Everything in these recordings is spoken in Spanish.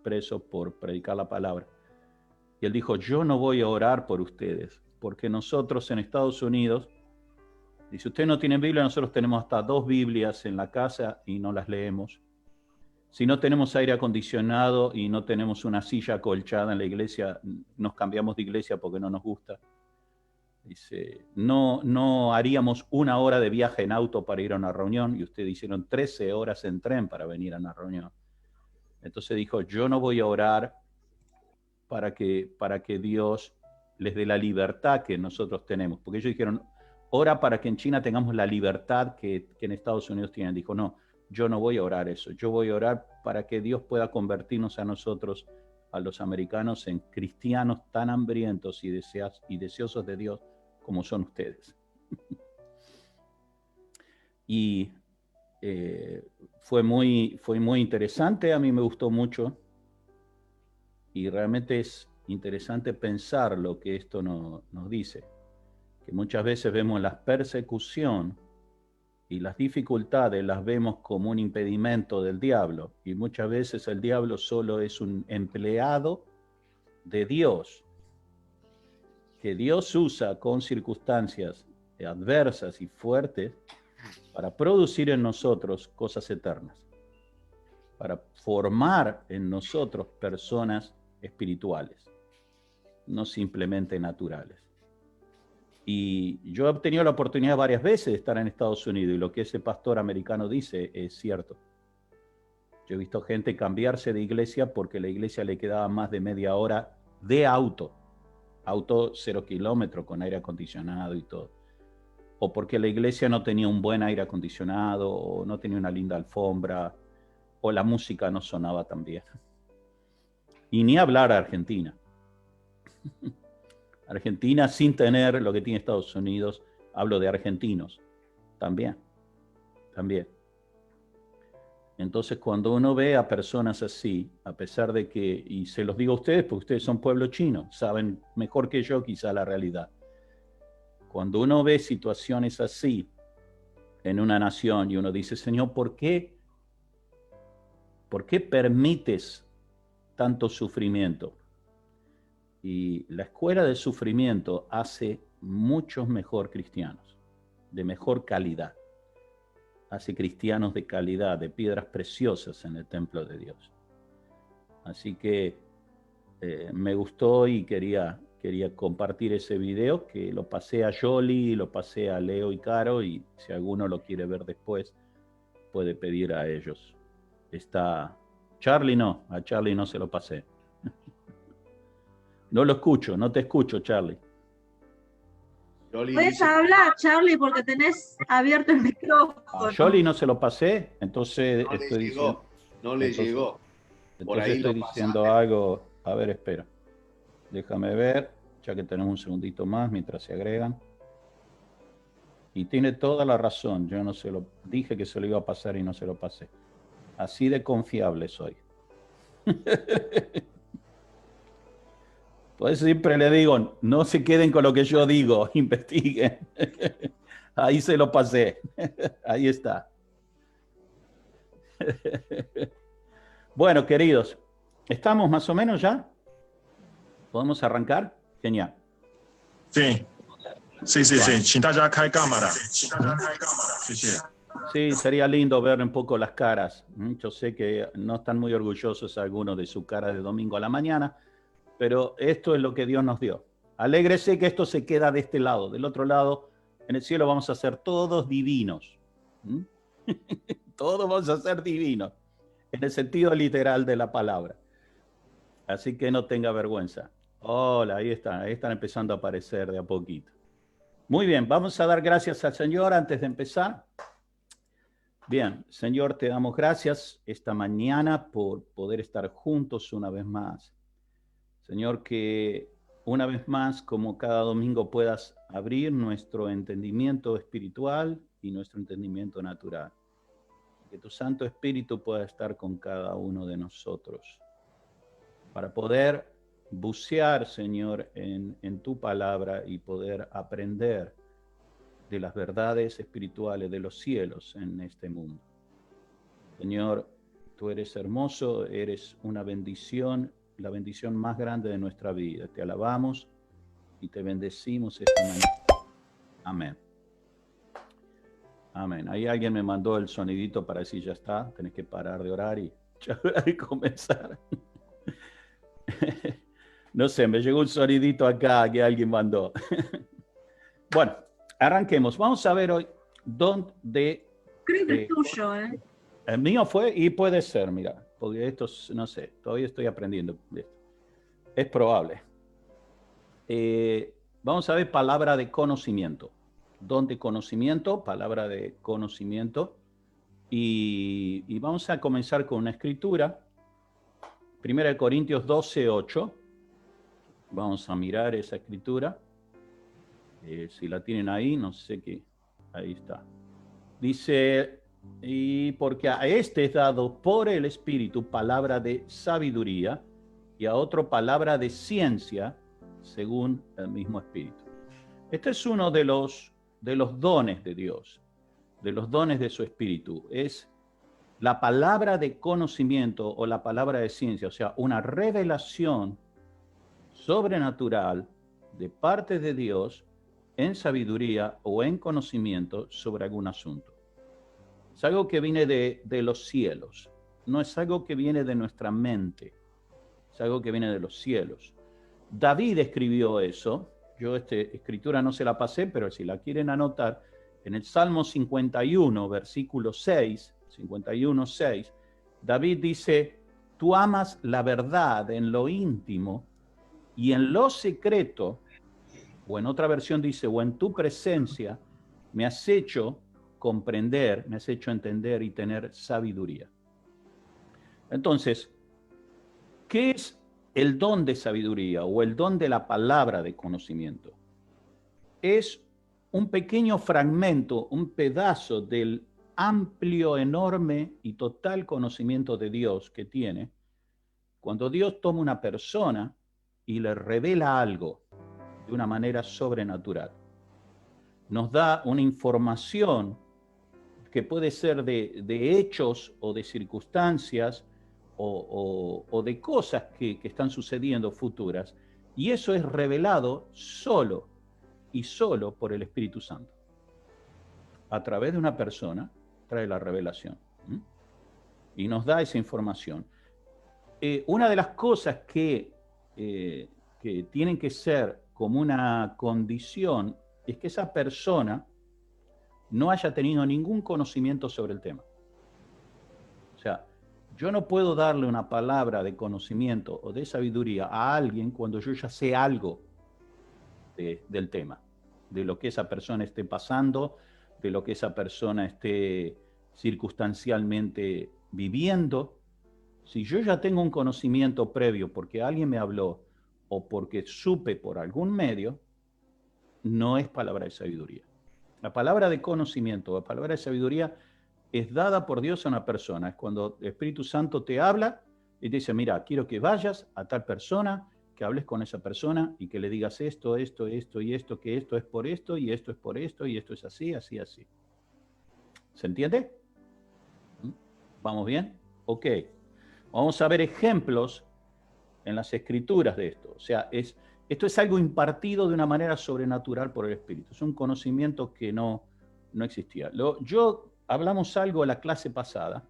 preso por predicar la palabra. Y él dijo, yo no voy a orar por ustedes, porque nosotros en Estados Unidos, y si ustedes no tienen Biblia, nosotros tenemos hasta 2 Biblias en la casa y no las leemos. Si no tenemos aire acondicionado y no tenemos una silla acolchada en la iglesia, nos cambiamos de iglesia porque no nos gusta. Dice, no haríamos 1 hora de viaje en auto para ir a una reunión y ustedes hicieron 13 horas en tren para venir a una reunión. Entonces dijo, yo no voy a orar para que Dios les dé la libertad que nosotros tenemos. Porque ellos dijeron, ora para que en China tengamos la libertad que en Estados Unidos tienen. Dijo, no, yo no voy a orar eso. Yo voy a orar para que Dios pueda convertirnos a nosotros, a los americanos, en cristianos tan hambrientos y deseosos de Dios como son ustedes. Y fue muy interesante, a mí me gustó mucho. Y realmente es interesante pensar lo que esto nos dice, que muchas veces vemos la persecución y las dificultades, las vemos como un impedimento del diablo, y muchas veces el diablo solo es un empleado de Dios, que Dios usa con circunstancias adversas y fuertes para producir en nosotros cosas eternas, para formar en nosotros personas espirituales, no simplemente naturales. Y yo he tenido la oportunidad varias veces de estar en Estados Unidos y lo que ese pastor americano dice es cierto. Yo he visto gente cambiarse de iglesia porque la iglesia le quedaba más de media hora de auto 0 kilómetros con aire acondicionado y todo. O porque la iglesia no tenía un buen aire acondicionado, o no tenía una linda alfombra, o la música no sonaba tan bien. Y ni hablar a Argentina. Argentina sin tener lo que tiene Estados Unidos, hablo de argentinos, también. Entonces cuando uno ve a personas así, a pesar de que, y se los digo a ustedes porque ustedes son pueblo chino, saben mejor que yo quizá la realidad. Cuando uno ve situaciones así en una nación y uno dice, Señor, ¿por qué permites tanto sufrimiento? Y la escuela del sufrimiento hace muchos mejor cristianos, de mejor calidad. Hace cristianos de calidad, de piedras preciosas en el templo de Dios. Así que me gustó y quería compartir ese video, que lo pasé a Yoli, lo pasé a Leo y Caro, y si alguno lo quiere ver después, puede pedir a ellos. Está Charlie, no, a Charlie no se lo pasé. No lo escucho, no te escucho, Charlie. Puedes hablar, Charlie, porque tenés abierto el micrófono. A Yoli no se lo pasé, entonces no estoy diciendo... No le llegó. Por entonces ahí estoy diciendo algo. A ver, espera. Déjame ver, ya que tenemos un segundito más mientras se agregan. Y tiene toda la razón. Yo no se lo dije que se lo iba a pasar y no se lo pasé. Así de confiable soy. Por eso siempre le digo, no se queden con lo que yo digo, investiguen. Ahí se lo pasé. Ahí está. Bueno, queridos, ¿estamos más o menos ya? ¿Podemos arrancar? Genial. Sí. Sí, sería lindo ver un poco las caras. Yo sé que no están muy orgullosos algunos de su cara de domingo a la mañana, pero esto es lo que Dios nos dio. Alégrese que esto se queda de este lado. Del otro lado, en el cielo vamos a ser todos divinos. Todos vamos a ser divinos, en el sentido literal de la palabra. Así que no tenga vergüenza. Hola, ahí están empezando a aparecer de a poquito. Muy bien, vamos a dar gracias al Señor antes de empezar. Bien, Señor, te damos gracias esta mañana por poder estar juntos una vez más. Señor, que una vez más, como cada domingo, puedas abrir nuestro entendimiento espiritual y nuestro entendimiento natural. Que tu Santo Espíritu pueda estar con cada uno de nosotros para poder bucear, Señor, en tu palabra y poder aprender de las verdades espirituales de los cielos en este mundo. Señor, Tú eres hermoso, eres una bendición, la bendición más grande de nuestra vida. Te alabamos y te bendecimos esta mañana. Amén. Amén. Ahí alguien me mandó el sonidito para decir ya está, tenés que parar de orar y comenzar. No sé, me llegó un sonidito acá que alguien mandó. Bueno, arranquemos. Vamos a ver hoy dónde... Creo que es tuyo, ¿eh? El mío fue, y puede ser, mira, porque esto, no sé, todavía estoy aprendiendo. Es probable. Vamos a ver palabra de conocimiento. Don de conocimiento, palabra de conocimiento. Y vamos a comenzar con una escritura. 1 Corintios 12:8. Vamos a mirar esa escritura. Si la tienen ahí, no sé qué. Ahí está. Dice, y porque a este es dado por el Espíritu palabra de sabiduría y a otro palabra de ciencia según el mismo Espíritu. Este es uno de los dones de Dios, de los dones de su Espíritu. Es la palabra de conocimiento o la palabra de ciencia, o sea, una revelación sobrenatural de parte de Dios en sabiduría o en conocimiento sobre algún asunto. Es algo que viene de los cielos, no es algo que viene de nuestra mente, es algo que viene de los cielos. David escribió eso, yo esta escritura no se la pasé, pero si la quieren anotar, en el Salmo 51, versículo 6, 51:6, David dice, tú amas la verdad en lo íntimo y en lo secreto, o en otra versión dice, o en tu presencia, me has hecho comprender, me has hecho entender y tener sabiduría. Entonces, ¿qué es el don de sabiduría o el don de la palabra de conocimiento? Es un pequeño fragmento, un pedazo del amplio, enorme y total conocimiento de Dios que tiene cuando Dios toma una persona y le revela algo de una manera sobrenatural. Nos da una información que puede ser de hechos o de circunstancias o de cosas que están sucediendo futuras, y eso es revelado solo y solo por el Espíritu Santo. A través de una persona trae la revelación y nos da esa información. Una de las cosas que tienen que ser como una condición es que esa persona no haya tenido ningún conocimiento sobre el tema. O sea, yo no puedo darle una palabra de conocimiento o de sabiduría a alguien cuando yo ya sé algo del tema, de lo que esa persona esté pasando, de lo que esa persona esté circunstancialmente viviendo. Si yo ya tengo un conocimiento previo porque alguien me habló o porque supe por algún medio, no es palabra de sabiduría. La palabra de conocimiento, la palabra de sabiduría es dada por Dios a una persona. Es cuando el Espíritu Santo te habla y te dice, mira, quiero que vayas a tal persona, que hables con esa persona y que le digas esto, esto, esto y esto, que esto es por esto y esto es por esto y esto es así, así, así. ¿Se entiende? ¿Vamos bien? Ok. Vamos a ver ejemplos en las escrituras de esto. O sea, esto es algo impartido de una manera sobrenatural por el Espíritu. Es un conocimiento que no existía. Hablamos algo en la clase pasada.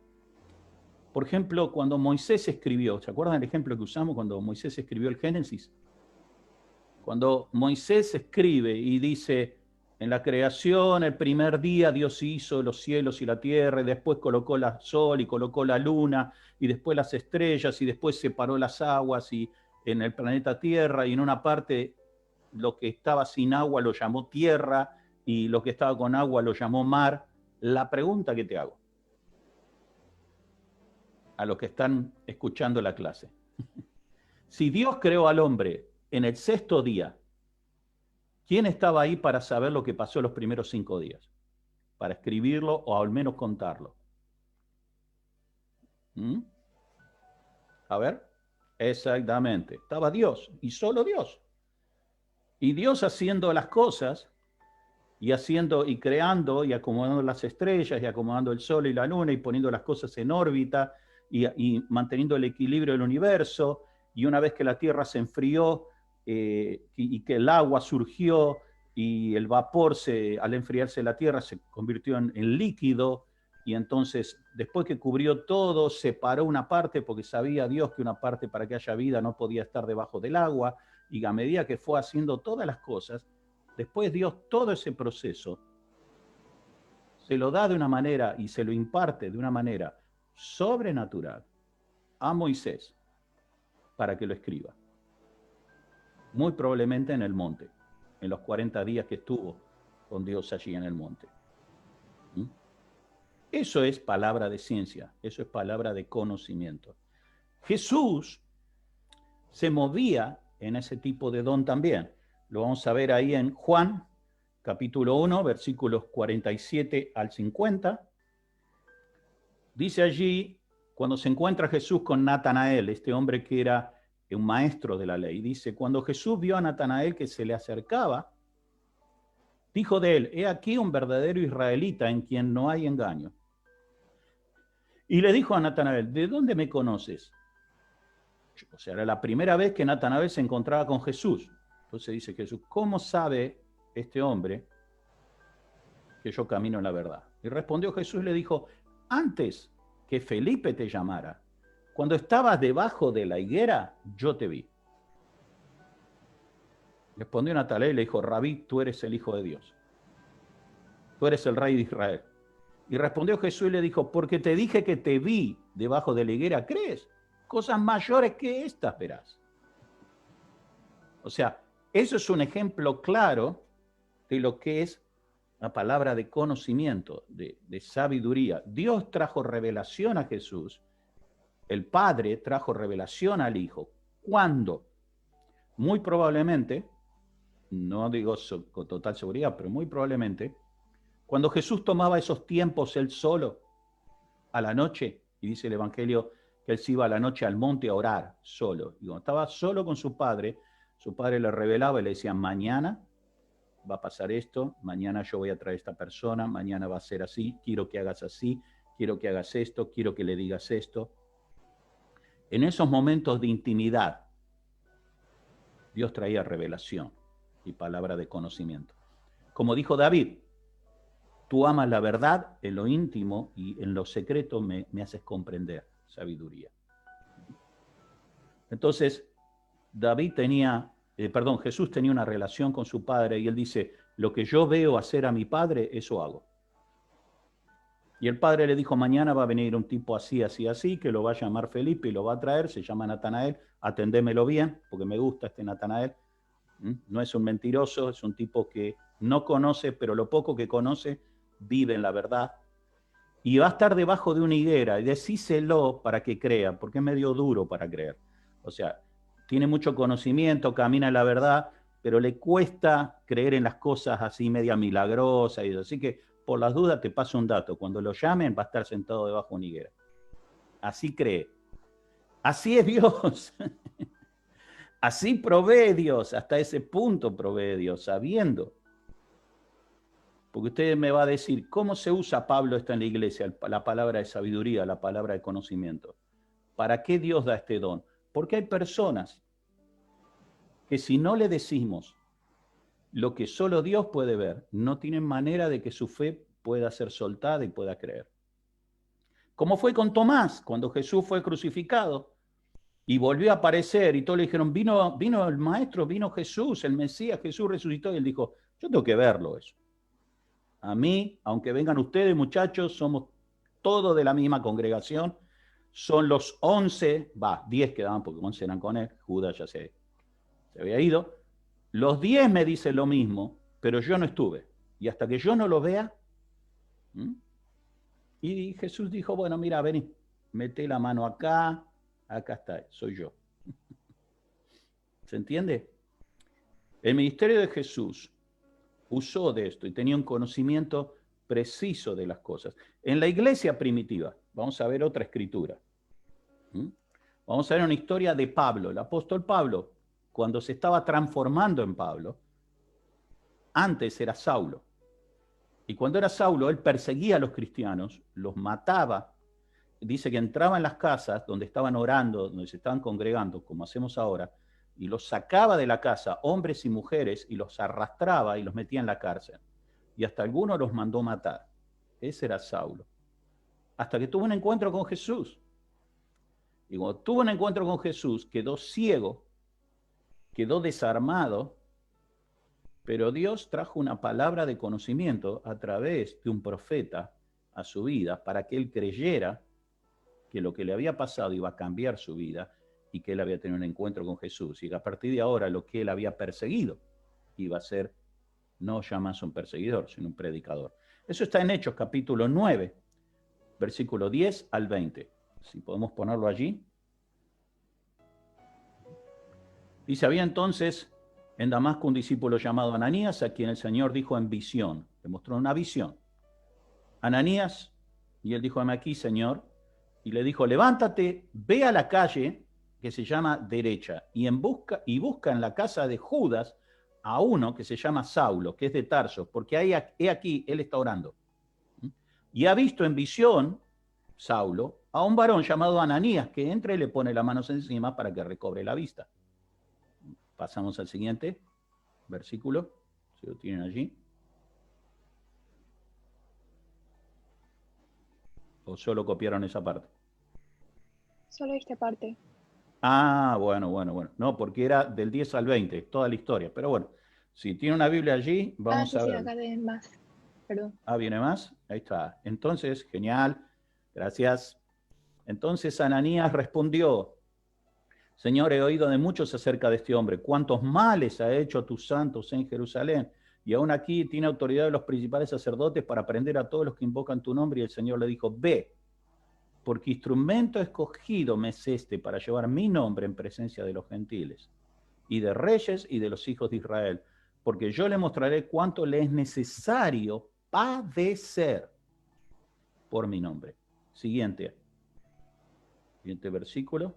Por ejemplo, cuando Moisés escribió, ¿se acuerdan el ejemplo que usamos cuando Moisés escribió el Génesis? Cuando Moisés escribe y dice, en la creación, el primer día Dios hizo los cielos y la tierra, y después colocó el sol y colocó la luna, y después las estrellas, y después separó las aguas y en el planeta Tierra, y en una parte lo que estaba sin agua lo llamó tierra, y lo que estaba con agua lo llamó mar. La pregunta que te hago, a los que están escuchando la clase, si Dios creó al hombre en el sexto día, ¿quién estaba ahí para saber lo que pasó los primeros 5 días? Para escribirlo o al menos contarlo. A ver, exactamente. Estaba Dios y solo Dios. Y Dios haciendo las cosas y haciendo y creando y acomodando las estrellas y acomodando el sol y la luna y poniendo las cosas en órbita y manteniendo el equilibrio del universo, y una vez que la Tierra se enfrió y que el agua surgió y el vapor, al enfriarse la Tierra, se convirtió en líquido, y entonces, después que cubrió todo, separó una parte, porque sabía Dios que una parte para que haya vida no podía estar debajo del agua, y a medida que fue haciendo todas las cosas, después Dios todo ese proceso se lo da de una manera y se lo imparte de una manera sobrenatural a Moisés para que lo escriba. Muy probablemente en el monte, en los 40 días que estuvo con Dios allí en el monte. Eso es palabra de ciencia, eso es palabra de conocimiento. Jesús se movía en ese tipo de don también. Lo vamos a ver ahí en Juan, capítulo 1, versículos 47 al 50. Dice allí, cuando se encuentra Jesús con Natanael, este hombre que era un maestro de la ley, dice, cuando Jesús vio a Natanael que se le acercaba, dijo de él, he aquí un verdadero israelita en quien no hay engaño. Y le dijo a Natanael, ¿de dónde me conoces? O sea, era la primera vez que Natanael se encontraba con Jesús. Entonces dice Jesús, ¿cómo sabe este hombre que yo camino en la verdad? Y respondió Jesús y le dijo, antes que Felipe te llamara, cuando estabas debajo de la higuera, yo te vi. Respondió Natanael y le dijo, Rabí, tú eres el Hijo de Dios. Tú eres el Rey de Israel. Y respondió Jesús y le dijo, porque te dije que te vi debajo de la higuera, ¿crees? Cosas mayores que estas verás. O sea, eso es un ejemplo claro de lo que es la palabra de conocimiento, de sabiduría. Dios trajo revelación a Jesús, el Padre trajo revelación al Hijo. ¿Cuándo? Muy probablemente, no digo con total seguridad, pero muy probablemente, cuando Jesús tomaba esos tiempos él solo, a la noche, y dice el Evangelio que él se iba a la noche al monte a orar solo. Y cuando estaba solo con su padre le revelaba y le decía, mañana va a pasar esto, mañana yo voy a traer a esta persona, mañana va a ser así, quiero que hagas así, quiero que hagas esto, quiero que le digas esto. En esos momentos de intimidad, Dios traía revelación y palabra de conocimiento. Como dijo David, tú amas la verdad en lo íntimo y en lo secreto me haces comprender sabiduría. Entonces, Jesús tenía una relación con su padre y él dice, lo que yo veo hacer a mi padre, eso hago. Y el padre le dijo, mañana va a venir un tipo así, así, así, que lo va a llamar Felipe y lo va a traer, se llama Natanael, atendémelo bien, porque me gusta este Natanael. No es un mentiroso, es un tipo que no conoce, pero lo poco que conoce vive en la verdad. Y va a estar debajo de una higuera, y decíselo para que crea, porque es medio duro para creer. O sea, tiene mucho conocimiento, camina en la verdad, pero le cuesta creer en las cosas así media milagrosas. Y así que, por las dudas, te paso un dato. Cuando lo llamen, va a estar sentado debajo de una higuera. Así cree. Así es Dios. Así provee Dios. Hasta ese punto provee Dios, sabiendo. Porque usted me va a decir, ¿cómo se usa Pablo esto en la iglesia? La palabra de sabiduría, la palabra de conocimiento. ¿Para qué Dios da este don? Porque hay personas que si no le decimos lo que solo Dios puede ver, no tienen manera de que su fe pueda ser soltada y pueda creer. Como fue con Tomás, cuando Jesús fue crucificado y volvió a aparecer y todos le dijeron, vino el Maestro, vino Jesús, el Mesías, Jesús resucitó, y él dijo, yo tengo que verlo eso. A mí, aunque vengan ustedes muchachos, somos todos de la misma congregación, son los 11, 10 quedaban porque 11 eran con él, Judas ya se había ido, los 10 me dicen lo mismo, pero yo no estuve. Y hasta que yo no lo vea, y Jesús dijo, bueno, mira, vení, mete la mano acá está, soy yo. ¿Se entiende? El ministerio de Jesús usó de esto y tenía un conocimiento preciso de las cosas. En la iglesia primitiva, vamos a ver otra escritura. Vamos a ver una historia de Pablo, el apóstol Pablo, cuando se estaba transformando en Pablo. Antes era Saulo. Y cuando era Saulo, él perseguía a los cristianos, los mataba dice que entraba en las casas donde estaban orando, donde se estaban congregando, como hacemos ahora, y los sacaba de la casa, hombres y mujeres, y los arrastraba y los metía en la cárcel. Y hasta algunos los mandó matar. Ese era Saulo. Hasta que tuvo un encuentro con Jesús. Y cuando tuvo un encuentro con Jesús, quedó ciego, quedó desarmado, pero Dios trajo una palabra de conocimiento a través de un profeta a su vida para que él creyera que lo que le había pasado iba a cambiar su vida y que él había tenido un encuentro con Jesús y que a partir de ahora lo que él había perseguido iba a ser no ya más un perseguidor, sino un predicador. Eso está en Hechos capítulo 9, versículo 10 al 20. Si podemos ponerlo allí. Dice, había entonces en Damasco un discípulo llamado Ananías, a quien el Señor dijo en visión, le mostró una visión. Ananías, y él dijo, heme aquí, Señor, y le dijo, levántate, ve a la calle que se llama Derecha, y busca en la casa de Judas a uno que se llama Saulo, que es de Tarso, porque he aquí, él está orando. Y ha visto en visión, Saulo, a un varón llamado Ananías, que entra y le pone las manos encima para que recobre la vista. Pasamos al siguiente versículo, si lo tienen allí. ¿O solo copiaron esa parte? Solo esta parte. Ah, bueno. No, porque era del 10 al 20, toda la historia. Pero bueno, si tiene una Biblia allí, vamos sí, a ver. Sí, acá viene más. Perdón. ¿Viene más? Ahí está. Entonces, genial. Gracias. Entonces Ananías respondió, Señor, he oído de muchos acerca de este hombre, cuántos males ha hecho a tus santos en Jerusalén. Y aún aquí tiene autoridad de los principales sacerdotes para prender a todos los que invocan tu nombre. Y el Señor le dijo, ve, porque instrumento escogido me es este para llevar mi nombre en presencia de los gentiles, y de reyes y de los hijos de Israel, porque yo le mostraré cuánto le es necesario padecer por mi nombre. Siguiente versículo.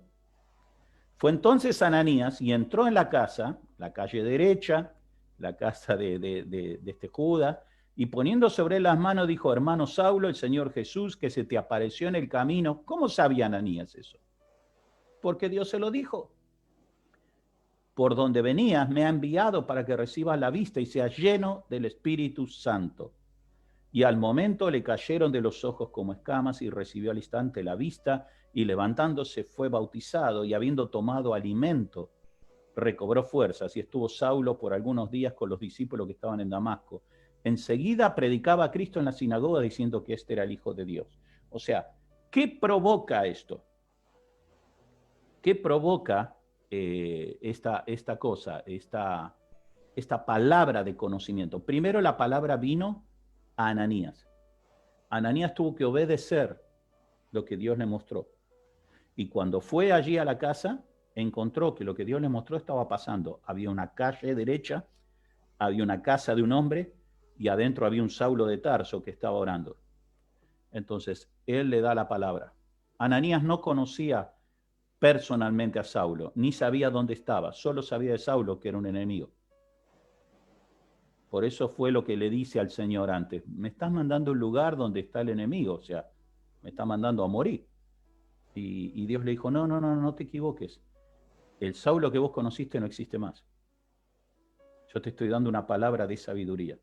Fue entonces Ananías y entró en la casa, la calle derecha, la casa de este Judas, y poniendo sobre él las manos dijo, hermano Saulo, el Señor Jesús, que se te apareció en el camino. ¿Cómo sabía Ananías eso? Porque Dios se lo dijo. Por donde venías me ha enviado para que recibas la vista y seas lleno del Espíritu Santo. Y al momento le cayeron de los ojos como escamas y recibió al instante la vista y levantándose fue bautizado y habiendo tomado alimento recobró fuerzas y estuvo Saulo por algunos días con los discípulos que estaban en Damasco. Enseguida predicaba a Cristo en la sinagoga diciendo que este era el Hijo de Dios. O sea, ¿qué provoca esto? ¿Qué provoca esta cosa, esta palabra de conocimiento? Primero la palabra vino a Ananías. Ananías tuvo que obedecer lo que Dios le mostró. Y cuando fue allí a la casa, encontró que lo que Dios le mostró estaba pasando. Había una calle derecha, había una casa de un hombre y adentro había un Saulo de Tarso que estaba orando. Entonces, él le da la palabra. Ananías no conocía personalmente a Saulo, ni sabía dónde estaba, solo sabía de Saulo que era un enemigo. Por eso fue lo que le dice al Señor antes, me estás mandando a un lugar donde está el enemigo, o sea, me está mandando a morir. Y Dios le dijo, no te equivoques. El Saulo que vos conociste no existe más. Yo te estoy dando una palabra de sabiduría.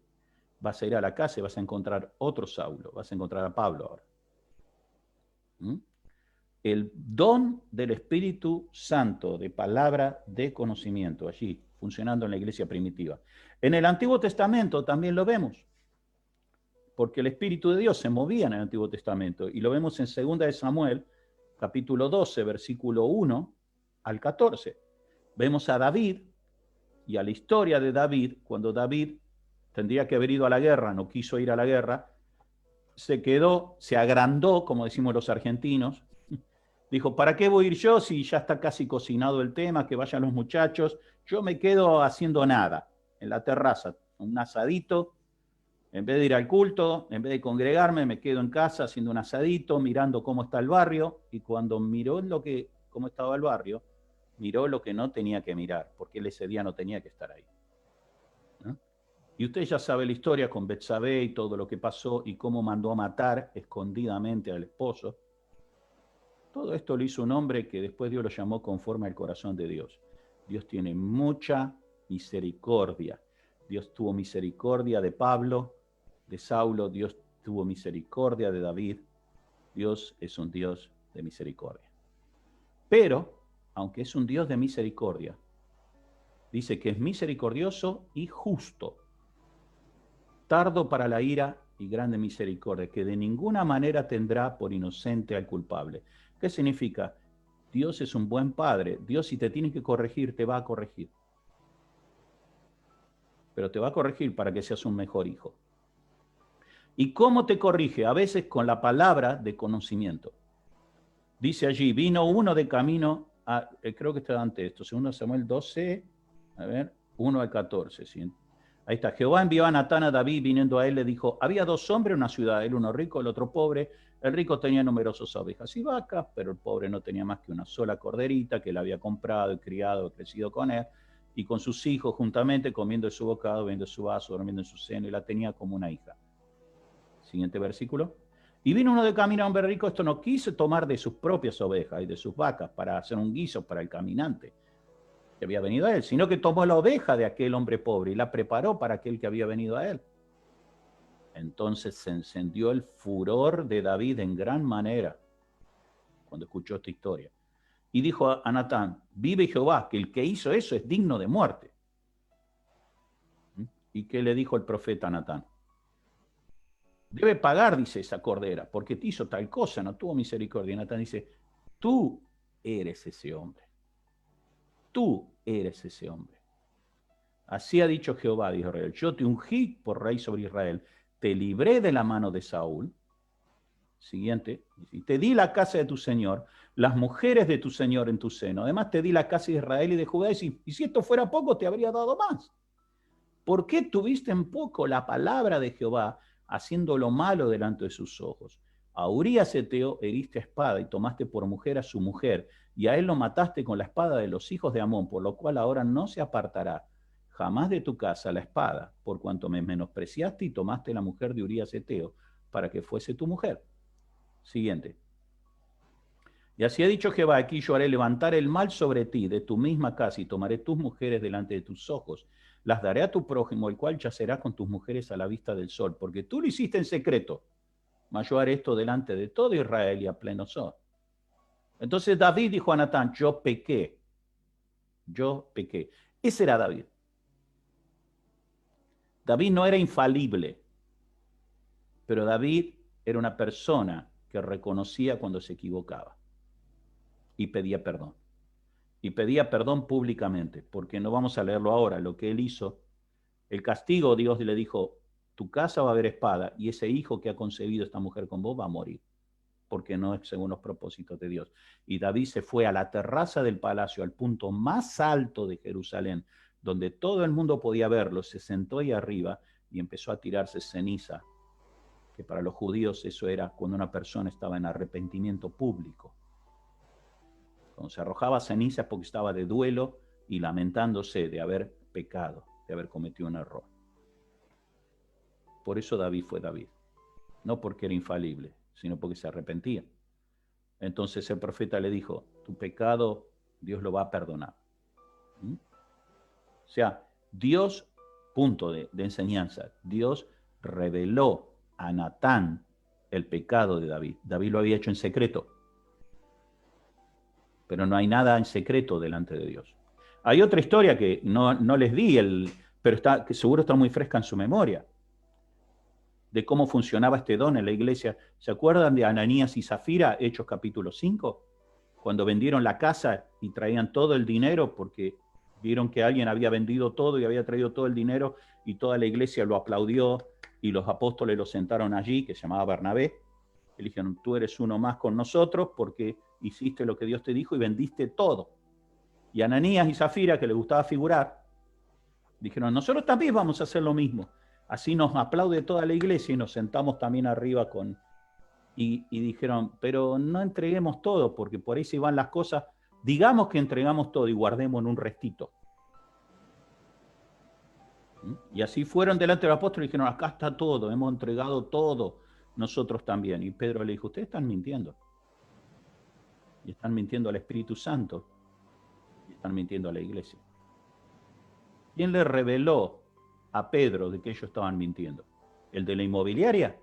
Vas a ir a la casa y vas a encontrar otro Saulo, vas a encontrar a Pablo ahora. El don del Espíritu Santo, de palabra de conocimiento, allí, funcionando en la iglesia primitiva. En el Antiguo Testamento también lo vemos, porque el Espíritu de Dios se movía en el Antiguo Testamento, y lo vemos en 2 de Samuel, capítulo 12, versículo 1 al 14. Vemos a David y a la historia de David, cuando David tendría que haber ido a la guerra, no quiso ir a la guerra, se agrandó, como decimos los argentinos, dijo, ¿para qué voy a ir yo si ya está casi cocinado el tema, que vayan los muchachos? Yo me quedo haciendo nada, en la terraza, un asadito, en vez de ir al culto, en vez de congregarme, me quedo en casa haciendo un asadito, mirando cómo está el barrio, y cuando miró cómo estaba el barrio, miró lo que no tenía que mirar, porque él ese día no tenía que estar ahí. ¿No? Y usted ya sabe la historia con Betsabé y todo lo que pasó y cómo mandó a matar escondidamente al esposo. Todo esto lo hizo un hombre que después Dios lo llamó conforme al corazón de Dios. Dios tiene mucha misericordia. Dios tuvo misericordia de Pablo, de Saulo. Dios tuvo misericordia de David. Dios es un Dios de misericordia. Pero, aunque es un Dios de misericordia, dice que es misericordioso y justo, tardo para la ira y grande misericordia, que de ninguna manera tendrá por inocente al culpable. ¿Qué significa? Dios es un buen padre. Dios, si te tiene que corregir, te va a corregir. Pero te va a corregir para que seas un mejor hijo. ¿Y cómo te corrige? A veces con la palabra de conocimiento. Dice allí, vino uno de camino, creo que está ante esto, 2 Samuel 12, 1 al 14. ¿Sí? Ahí está, Jehová envió a Natán a David, viniendo a él, le dijo, había 2 hombres en una ciudad, el uno rico, el otro pobre. El rico tenía numerosas ovejas y vacas, pero el pobre no tenía más que una sola corderita que él había comprado y criado, crecido con él, y con sus hijos juntamente, comiendo de su bocado, bebiendo de su vaso, durmiendo en su seno, y la tenía como una hija. Siguiente versículo. Y vino uno de camino a hombre rico, esto no quiso tomar de sus propias ovejas y de sus vacas para hacer un guiso para el caminante que había venido a él, sino que tomó la oveja de aquel hombre pobre y la preparó para aquel que había venido a él. Entonces se encendió el furor de David en gran manera cuando escuchó esta historia. Y dijo a Natán, vive Jehová, que el que hizo eso es digno de muerte. ¿Y qué le dijo el profeta a Natán? Debe pagar, dice, esa cordera, porque te hizo tal cosa, no tuvo misericordia. Y Natán dice, tú eres ese hombre. Tú eres ese hombre. Así ha dicho Jehová, dijo Israel, yo te ungí por rey sobre Israel, te libré de la mano de Saúl. Siguiente, y te di la casa de tu señor, las mujeres de tu señor en tu seno. Además te di la casa de Israel y de Judá, y si esto fuera poco, te habría dado más. ¿Por qué tuviste en poco la palabra de Jehová, haciendo lo malo delante de sus ojos? A Urías Eteo heriste a espada y tomaste por mujer a su mujer, y a él lo mataste con la espada de los hijos de Amón, por lo cual ahora no se apartará jamás de tu casa la espada, por cuanto me menospreciaste y tomaste la mujer de Urías Eteo para que fuese tu mujer. Siguiente. Y así ha dicho Jehová, aquí yo haré levantar el mal sobre ti de tu misma casa y tomaré tus mujeres delante de tus ojos. Las daré a tu prójimo, el cual yacerá con tus mujeres a la vista del sol, porque tú lo hiciste en secreto, mas yo haré esto delante de todo Israel y a pleno sol. Entonces David dijo a Natán, yo pequé. Ese era David. David no era infalible, pero David era una persona que reconocía cuando se equivocaba y pedía perdón. Y pedía perdón públicamente, porque no vamos a leerlo ahora, lo que él hizo. El castigo, Dios le dijo, tu casa va a haber espada y ese hijo que ha concebido esta mujer con vos va a morir, porque no es según los propósitos de Dios. Y David se fue a la terraza del palacio, al punto más alto de Jerusalén, donde todo el mundo podía verlo, se sentó ahí arriba y empezó a tirarse ceniza, que para los judíos eso era cuando una persona estaba en arrepentimiento público. Cuando se arrojaba ceniza porque estaba de duelo y lamentándose de haber pecado, de haber cometido un error. Por eso David fue David, no porque era infalible, sino porque se arrepentía. Entonces el profeta le dijo, tu pecado Dios lo va a perdonar. O sea, Dios, punto de enseñanza, Dios reveló a Natán el pecado de David. David lo había hecho en secreto, pero no hay nada en secreto delante de Dios. Hay otra historia que no les di, pero que seguro está muy fresca en su memoria, de cómo funcionaba este don en la iglesia. ¿Se acuerdan de Ananías y Zafira, Hechos capítulo 5? Cuando vendieron la casa y traían todo el dinero porque vieron que alguien había vendido todo y había traído todo el dinero y toda la iglesia lo aplaudió y los apóstoles lo sentaron allí, que se llamaba Bernabé. Le dijeron, tú eres uno más con nosotros porque hiciste lo que Dios te dijo y vendiste todo. Y Ananías y Zafira, que les gustaba figurar, dijeron, nosotros también vamos a hacer lo mismo. Así nos aplaude toda la iglesia y nos sentamos también arriba con... Y dijeron, pero no entreguemos todo, porque por ahí se van las cosas. Digamos que entregamos todo y guardemos en un restito. Y así fueron delante del apóstol y dijeron, acá está todo, hemos entregado todo nosotros también. Y Pedro le dijo, ustedes están mintiendo. y están mintiendo al Espíritu Santo y están mintiendo a la iglesia. ¿Quién le reveló a Pedro de que ellos estaban mintiendo? ¿El de la inmobiliaria?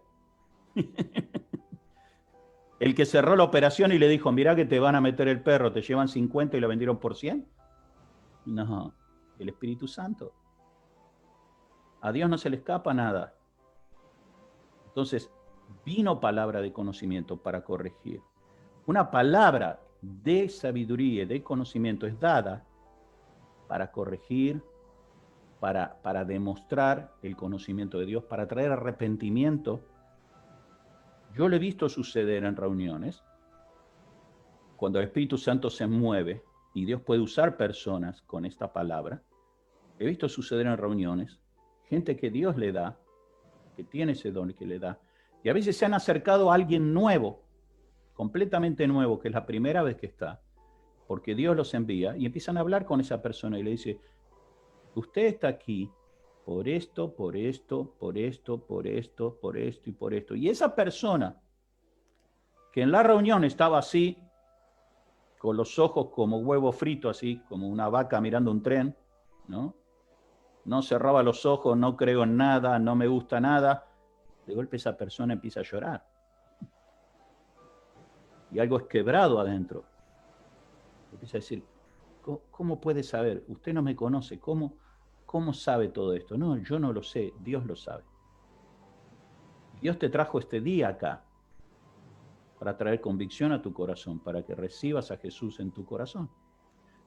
¿El que cerró la operación y le dijo, mirá que te van a meter el perro, te llevan 50 y lo vendieron por 100? No, el Espíritu Santo. A Dios no se le escapa nada. Entonces, vino palabra de conocimiento para corregir. Una palabra de sabiduría, de conocimiento es dada para corregir, para demostrar el conocimiento de Dios, para traer arrepentimiento. Yo lo he visto suceder en reuniones, cuando el Espíritu Santo se mueve y Dios puede usar personas con esta palabra. He visto suceder en reuniones, gente que Dios le da, que tiene ese don que le da, y a veces se han acercado a alguien nuevo, completamente nuevo, que es la primera vez que está, porque Dios los envía, y empiezan a hablar con esa persona y le dice, usted está aquí por esto, por esto, por esto, por esto, por esto y por esto. Y esa persona que en la reunión estaba así, con los ojos como huevo frito, así, como una vaca mirando un tren, ¿no? No cerraba los ojos, no creo en nada, no me gusta nada. De golpe esa persona empieza a llorar. Y algo es quebrado adentro. Empieza a decir, ¿cómo puede saber? Usted no me conoce, ¿cómo sabe todo esto? No, yo no lo sé, Dios lo sabe. Dios te trajo este día acá para traer convicción a tu corazón, para que recibas a Jesús en tu corazón,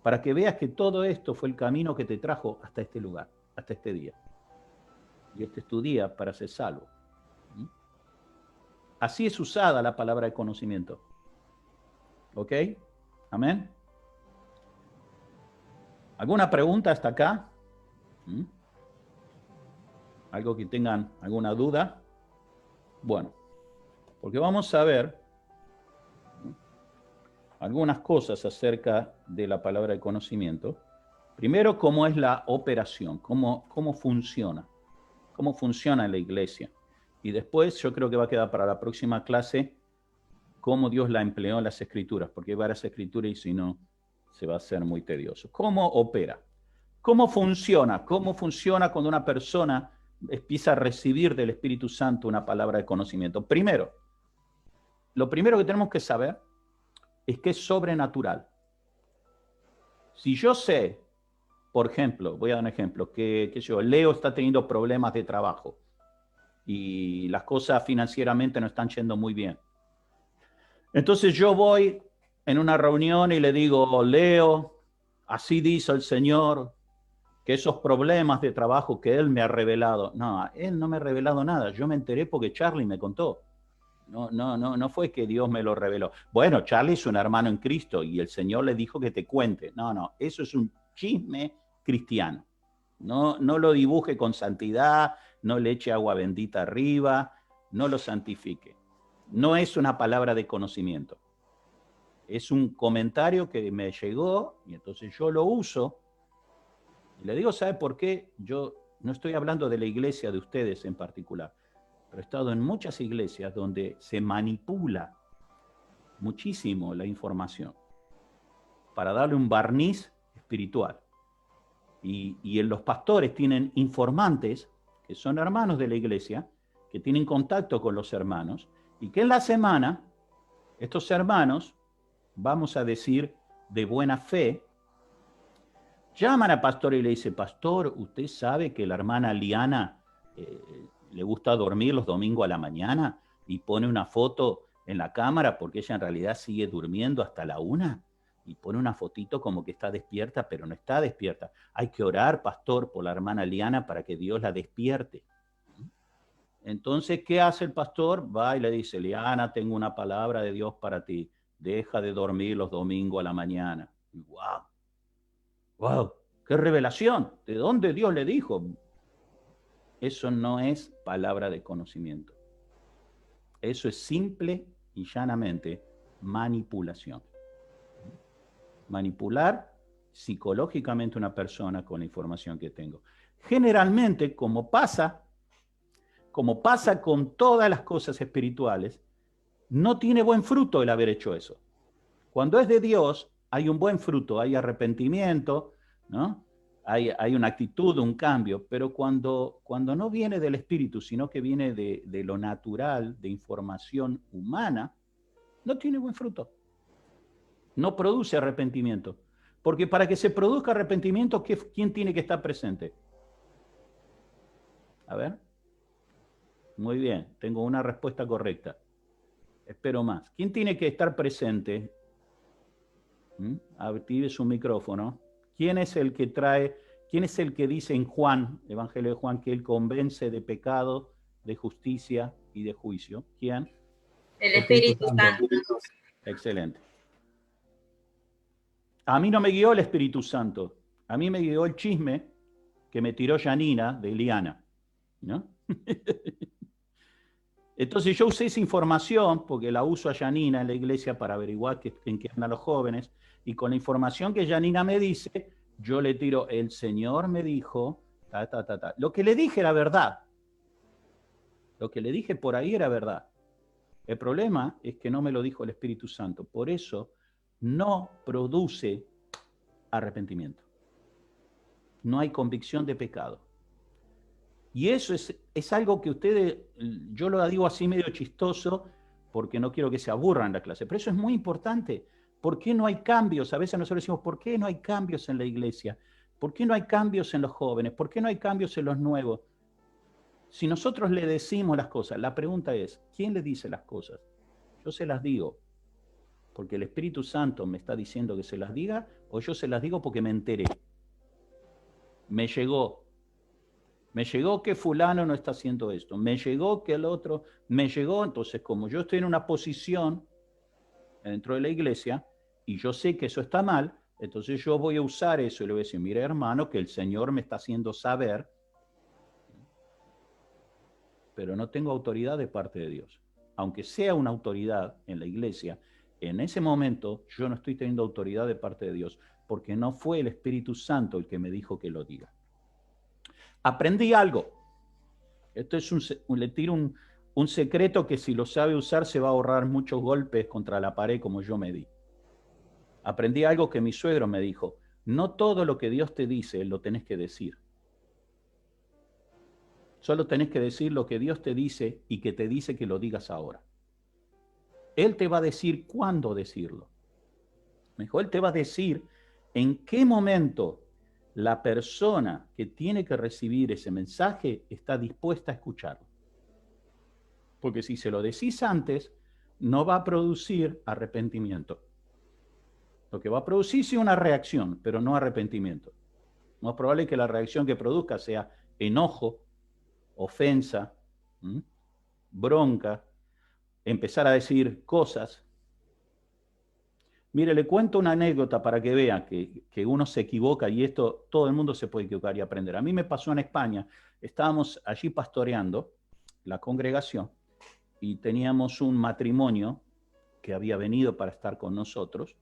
para que veas que todo esto fue el camino que te trajo hasta este lugar, hasta este día. Y este es tu día para ser salvo. Así es usada la palabra de conocimiento. ¿Ok? Amén. ¿Alguna pregunta hasta acá? ¿Algo que tengan alguna duda? Bueno, porque vamos a ver algunas cosas acerca de la palabra de conocimiento. Primero, cómo es la operación, cómo funciona en la iglesia. Y después, yo creo que va a quedar para la próxima clase, cómo Dios la empleó en las Escrituras, porque hay varias Escrituras y si no, se va a hacer muy tedioso. ¿Cómo opera? ¿Cómo funciona? ¿Cómo funciona cuando una persona empieza a recibir del Espíritu Santo una palabra de conocimiento? Primero, lo primero que tenemos que saber es que es sobrenatural. Si yo sé, por ejemplo, voy a dar un ejemplo, que Leo está teniendo problemas de trabajo y las cosas financieramente no están yendo muy bien. Entonces yo voy en una reunión y le digo, Leo, así dice el Señor, que esos problemas de trabajo que Él me ha revelado. No, Él no me ha revelado nada. Yo me enteré porque Charlie me contó. No fue que Dios me lo reveló. Bueno, Charlie es un hermano en Cristo y el Señor le dijo que te cuente. No, eso es un chisme cristiano. No lo dibuje con santidad, no le eche agua bendita arriba, no lo santifique. No es una palabra de conocimiento. Es un comentario que me llegó y entonces yo lo uso. Y le digo, ¿sabe por qué? Yo no estoy hablando de la iglesia de ustedes en particular, pero he estado en muchas iglesias donde se manipula muchísimo la información para darle un barniz espiritual. Y los pastores tienen informantes que son hermanos de la iglesia, que tienen contacto con los hermanos, y que en la semana estos hermanos, vamos a decir, de buena fe, llaman al pastor y le dicen, pastor, ¿usted sabe que la hermana Liana le gusta dormir los domingos a la mañana y pone una foto en la cámara porque ella en realidad sigue durmiendo hasta la 1? Y pone una fotito como que está despierta, pero no está despierta. Hay que orar, pastor, por la hermana Liana para que Dios la despierte. Entonces, ¿qué hace el pastor? Va y le dice, Liana, tengo una palabra de Dios para ti. Deja de dormir los domingos a la mañana. Y ¡wow! ¡Qué revelación! ¿De dónde Dios le dijo? Eso no es palabra de conocimiento. Eso es simple y llanamente manipulación. Manipular psicológicamente a una persona con la información que tengo. Generalmente, como pasa con todas las cosas espirituales, no tiene buen fruto el haber hecho eso. Cuando es de Dios, hay un buen fruto, hay arrepentimiento, ¿no? Hay una actitud, un cambio, pero cuando no viene del Espíritu, sino que viene de lo natural, de información humana, no tiene buen fruto. No produce arrepentimiento. Porque para que se produzca arrepentimiento, ¿quién tiene que estar presente? A ver. Muy bien, tengo una respuesta correcta. Espero más. ¿Quién tiene que estar presente? Active su micrófono. ¿Quién es el que dice en Juan, Evangelio de Juan, que él convence de pecado, de justicia y de juicio? ¿Quién? El Espíritu Santo. Excelente. A mí no me guió el Espíritu Santo. A mí me guió el chisme que me tiró Janina de Eliana, ¿no? Entonces yo usé esa información, porque la uso a Janina en la iglesia para averiguar en qué andan los jóvenes, y con la información que Janina me dice, yo le tiro, el Señor me dijo, ta, ta, ta, ta. Lo que le dije era verdad. Lo que le dije por ahí era verdad. El problema es que no me lo dijo el Espíritu Santo. Por eso no produce arrepentimiento. No hay convicción de pecado. Y eso es algo que ustedes, yo lo digo así medio chistoso, porque no quiero que se aburran la clase, pero eso es muy importante. ¿Por qué no hay cambios? A veces nosotros decimos, ¿por qué no hay cambios en la iglesia? ¿Por qué no hay cambios en los jóvenes? ¿Por qué no hay cambios en los nuevos? Si nosotros le decimos las cosas, la pregunta es, ¿quién le dice las cosas? Yo se las digo, porque el Espíritu Santo me está diciendo que se las diga, o yo se las digo porque me enteré. Me llegó que fulano no está haciendo esto, me llegó que el otro, me llegó, entonces como yo estoy en una posición dentro de la iglesia y yo sé que eso está mal, entonces yo voy a usar eso y le voy a decir, mire hermano, que el Señor me está haciendo saber, pero no tengo autoridad de parte de Dios. Aunque sea una autoridad en la iglesia, en ese momento yo no estoy teniendo autoridad de parte de Dios, porque no fue el Espíritu Santo el que me dijo que lo diga. Aprendí algo. Esto es le tiro un secreto que si lo sabe usar se va a ahorrar muchos golpes contra la pared como yo me di. Aprendí algo que mi suegro me dijo. No todo lo que Dios te dice lo tenés que decir. Solo tenés que decir lo que Dios te dice y que te dice que lo digas ahora. Él te va a decir cuándo decirlo. Mejor Él te va a decir en qué momento la persona que tiene que recibir ese mensaje está dispuesta a escucharlo. Porque si se lo decís antes, no va a producir arrepentimiento. Lo que va a producir es una reacción, pero no arrepentimiento. No es probable que la reacción que produzca sea enojo, ofensa, bronca, empezar a decir cosas. Mire, le cuento una anécdota para que vean que uno se equivoca y esto todo el mundo se puede equivocar y aprender. A mí me pasó en España, estábamos allí pastoreando la congregación y teníamos un matrimonio que había venido para estar con nosotros,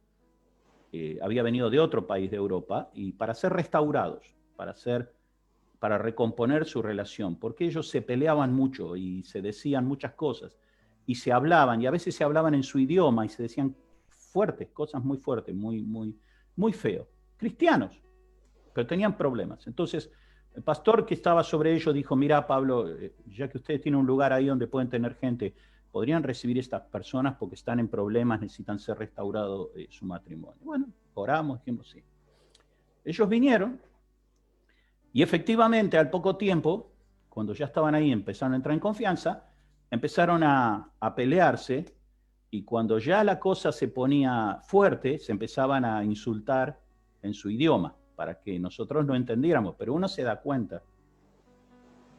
había venido de otro país de Europa y para ser restaurados, para recomponer su relación, porque ellos se peleaban mucho y se decían muchas cosas y se hablaban y a veces se hablaban en su idioma y se decían fuertes, cosas muy fuertes, muy feo. Cristianos, pero tenían problemas. Entonces, el pastor que estaba sobre ellos dijo, mira Pablo, ya que ustedes tienen un lugar ahí donde pueden tener gente, podrían recibir estas personas porque están en problemas, necesitan ser restaurado su matrimonio. Bueno, oramos, dijimos sí. Ellos vinieron y efectivamente al poco tiempo, cuando ya estaban ahí, empezaron a entrar en confianza, empezaron a pelearse. Y cuando ya la cosa se ponía fuerte, se empezaban a insultar en su idioma, para que nosotros no entendiéramos. Pero uno se da cuenta,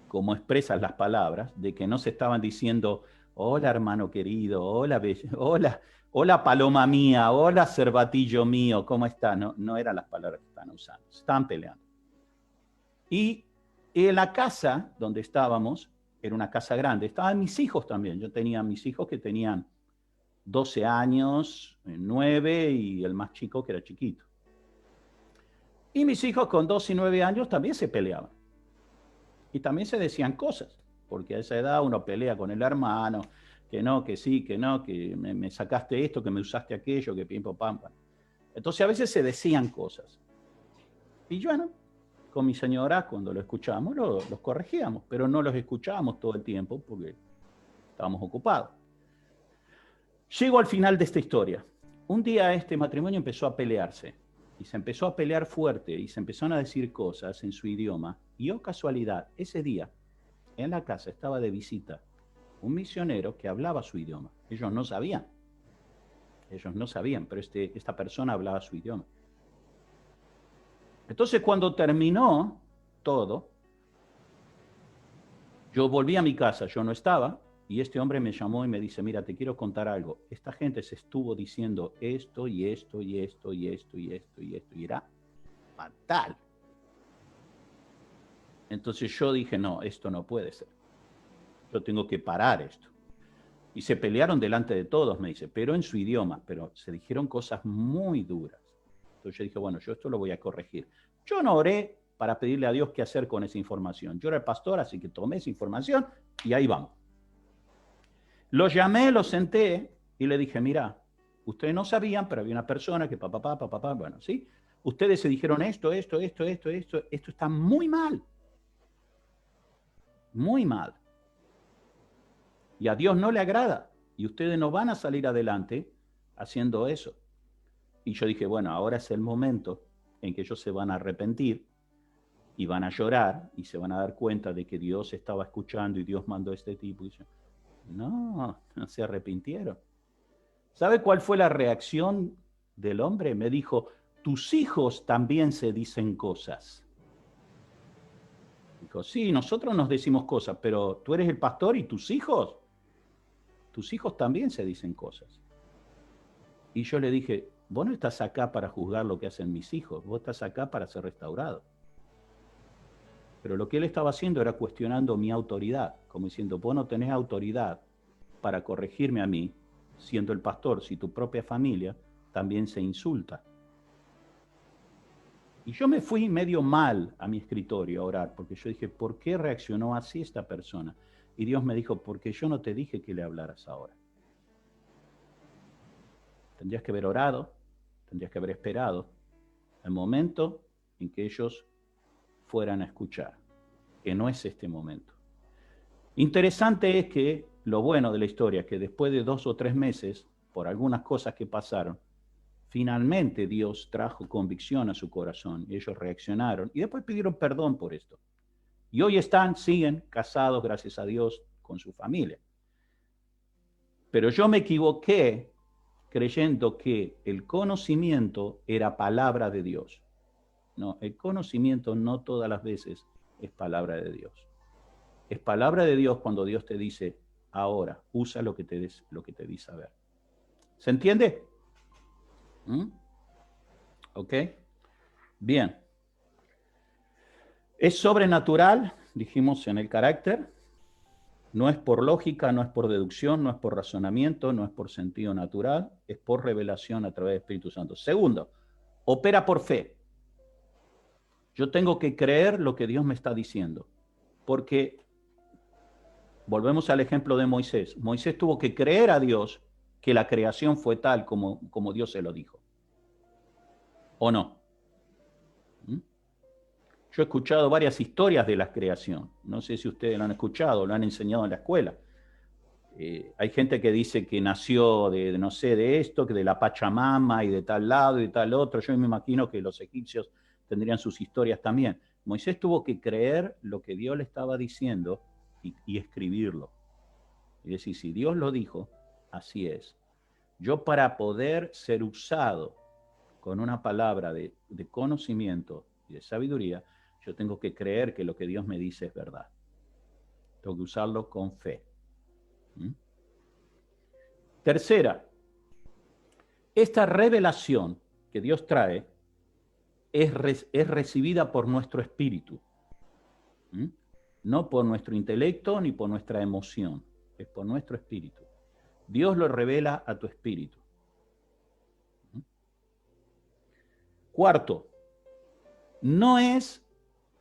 como expresan las palabras, de que no se estaban diciendo, hola hermano querido, hola paloma mía, hola cervatillo mío, ¿cómo está? No eran las palabras que estaban usando, se estaban peleando. Y en la casa donde estábamos, era una casa grande, estaban mis hijos también. Yo tenía mis hijos que tenían 12 años, 9 y el más chico que era chiquito. Y mis hijos con 12 y 9 años también se peleaban. Y también se decían cosas, porque a esa edad uno pelea con el hermano, que no, que sí, que no, que me sacaste esto, que me usaste aquello, que pim, pam, pam. Entonces a veces se decían cosas. Y yo, bueno, con mi señora, cuando lo escuchábamos, los corregíamos, pero no los escuchábamos todo el tiempo porque estábamos ocupados. Llego al final de esta historia. Un día este matrimonio empezó a pelearse, y se empezó a pelear fuerte, y se empezaron a decir cosas en su idioma, y oh casualidad, ese día, en la casa estaba de visita un misionero que hablaba su idioma. Ellos no sabían, pero esta persona hablaba su idioma. Entonces, cuando terminó todo, yo volví a mi casa, yo no estaba, y este hombre me llamó y me dice, mira, te quiero contar algo. Esta gente se estuvo diciendo esto y esto y esto y esto y esto y esto, y era fatal. Entonces yo dije, no, esto no puede ser. Yo tengo que parar esto. Y se pelearon delante de todos, me dice, pero en su idioma, pero se dijeron cosas muy duras. Entonces yo dije, bueno, yo esto lo voy a corregir. Yo no oré para pedirle a Dios qué hacer con esa información. Yo era el pastor, así que tomé esa información y ahí vamos. Lo llamé, lo senté y le dije, mira, ustedes no sabían, pero había una persona que papá, bueno, ¿sí? Ustedes se dijeron esto está muy mal. Muy mal. Y a Dios no le agrada. Y ustedes no van a salir adelante haciendo eso. Y yo dije, bueno, ahora es el momento en que ellos se van a arrepentir y van a llorar y se van a dar cuenta de que Dios estaba escuchando y Dios mandó a este tipo. Y yo, no se arrepintieron. ¿Sabe cuál fue la reacción del hombre? Me dijo, tus hijos también se dicen cosas. Dijo, sí, nosotros nos decimos cosas, pero tú eres el pastor y tus hijos también se dicen cosas. Y yo le dije, vos no estás acá para juzgar lo que hacen mis hijos, vos estás acá para ser restaurado. Pero lo que él estaba haciendo era cuestionando mi autoridad, como diciendo, vos no tenés autoridad para corregirme a mí, siendo el pastor, si tu propia familia también se insulta. Y yo me fui medio mal a mi escritorio a orar, porque yo dije, ¿por qué reaccionó así esta persona? Y Dios me dijo, porque yo no te dije que le hablaras ahora. Tendrías que haber orado, tendrías que haber esperado el momento en que ellos fueran a escuchar, que no es este momento. Interesante es que lo bueno de la historia es que después de 2 o 3 meses, por algunas cosas que pasaron, finalmente Dios trajo convicción a su corazón y ellos reaccionaron y después pidieron perdón por esto. Y hoy siguen casados, gracias a Dios, con su familia. Pero yo me equivoqué creyendo que el conocimiento era palabra de Dios. No, el conocimiento no todas las veces es palabra de Dios. Es palabra de Dios cuando Dios te dice, ahora, usa lo que te di saber. ¿Se entiende? ¿Ok? Bien. Es sobrenatural, dijimos en el carácter. No es por lógica, no es por deducción, no es por razonamiento, no es por sentido natural, es por revelación a través del Espíritu Santo. Segundo, opera por fe. Yo tengo que creer lo que Dios me está diciendo, porque volvemos al ejemplo de Moisés. Moisés tuvo que creer a Dios que la creación fue tal como Dios se lo dijo. ¿O no? Yo he escuchado varias historias de la creación. No sé si ustedes lo han escuchado, lo han enseñado en la escuela. Hay gente que dice que nació de no sé, de esto, que de la Pachamama y de tal lado y de tal otro. Yo me imagino que los egipcios tendrían sus historias también. Moisés tuvo que creer lo que Dios le estaba diciendo y escribirlo. Es decir, si Dios lo dijo, así es. Yo para poder ser usado con una palabra de conocimiento y de sabiduría, yo tengo que creer que lo que Dios me dice es verdad. Tengo que usarlo con fe. Tercera, esta revelación que Dios trae es recibida por nuestro espíritu. No por nuestro intelecto ni por nuestra emoción. Es por nuestro espíritu. Dios lo revela a tu espíritu. Cuarto, no es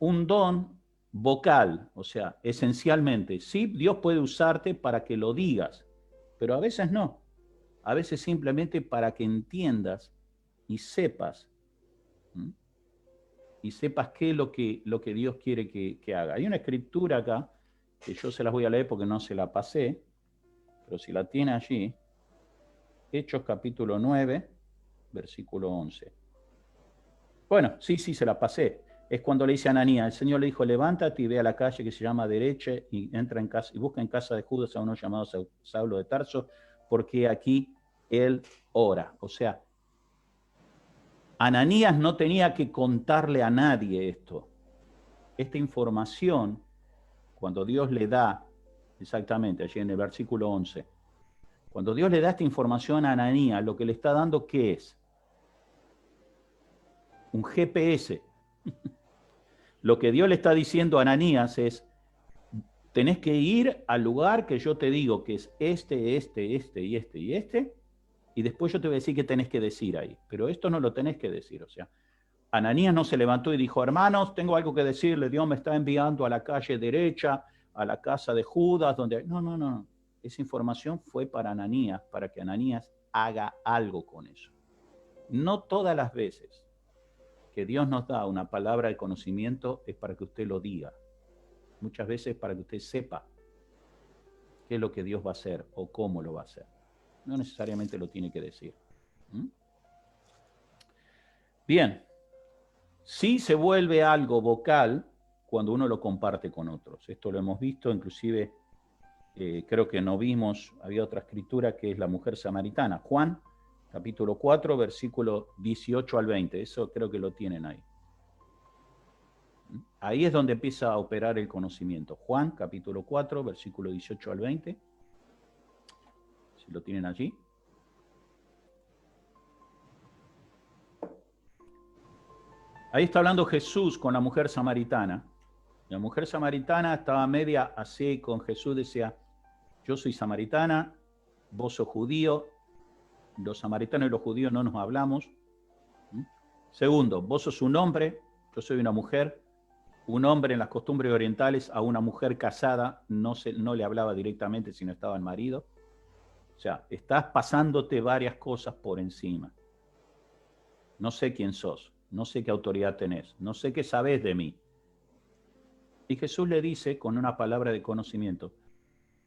un don vocal, o sea, esencialmente. Sí, Dios puede usarte para que lo digas, pero a veces no. A veces simplemente para que entiendas y sepas, ¿m? Y sepas qué es lo que Dios quiere que haga. Hay una escritura acá, que yo se las voy a leer porque no se la pasé, pero si la tiene allí, Hechos capítulo 9, versículo 11. Bueno, sí, se la pasé. Es cuando le dice a Ananías, el Señor le dijo, levántate y ve a la calle que se llama Derecha y entra en casa y busca en casa de Judas a uno llamado Saulo de Tarso, porque aquí él ora. O sea, Ananías no tenía que contarle a nadie esto. Esta información, cuando Dios le da, exactamente, allí en el versículo 11, cuando Dios le da esta información a Ananías, lo que le está dando, ¿qué es? Un GPS. Lo que Dios le está diciendo a Ananías es, tenés que ir al lugar que yo te digo, que es este, y después yo te voy a decir qué tenés que decir ahí. Pero esto no lo tenés que decir, o sea, Ananías no se levantó y dijo, hermanos, tengo algo que decirle, Dios me está enviando a la calle derecha, a la casa de Judas, donde... No. Esa información fue para Ananías, para que Ananías haga algo con eso. No todas las veces que Dios nos da una palabra de conocimiento es para que usted lo diga. Muchas veces para que usted sepa qué es lo que Dios va a hacer o cómo lo va a hacer. No necesariamente lo tiene que decir. Bien, sí se vuelve algo vocal cuando uno lo comparte con otros. Esto lo hemos visto, inclusive creo que no vimos, había otra escritura que es la mujer samaritana. Juan, capítulo 4, versículo 18 al 20. Eso creo que lo tienen ahí. Ahí es donde empieza a operar el conocimiento. Juan, capítulo 4, versículo 18 al 20. Si lo tienen allí. Ahí está hablando Jesús con la mujer samaritana. La mujer samaritana estaba media así con Jesús, decía, yo soy samaritana, vos sos judío, los samaritanos y los judíos no nos hablamos. Segundo, vos sos un hombre, yo soy una mujer. Un hombre en las costumbres orientales a una mujer casada no le hablaba directamente si no estaba el marido. O sea, estás pasándote varias cosas por encima. No sé quién sos, no sé qué autoridad tenés, no sé qué sabés de mí. Y Jesús le dice, con una palabra de conocimiento,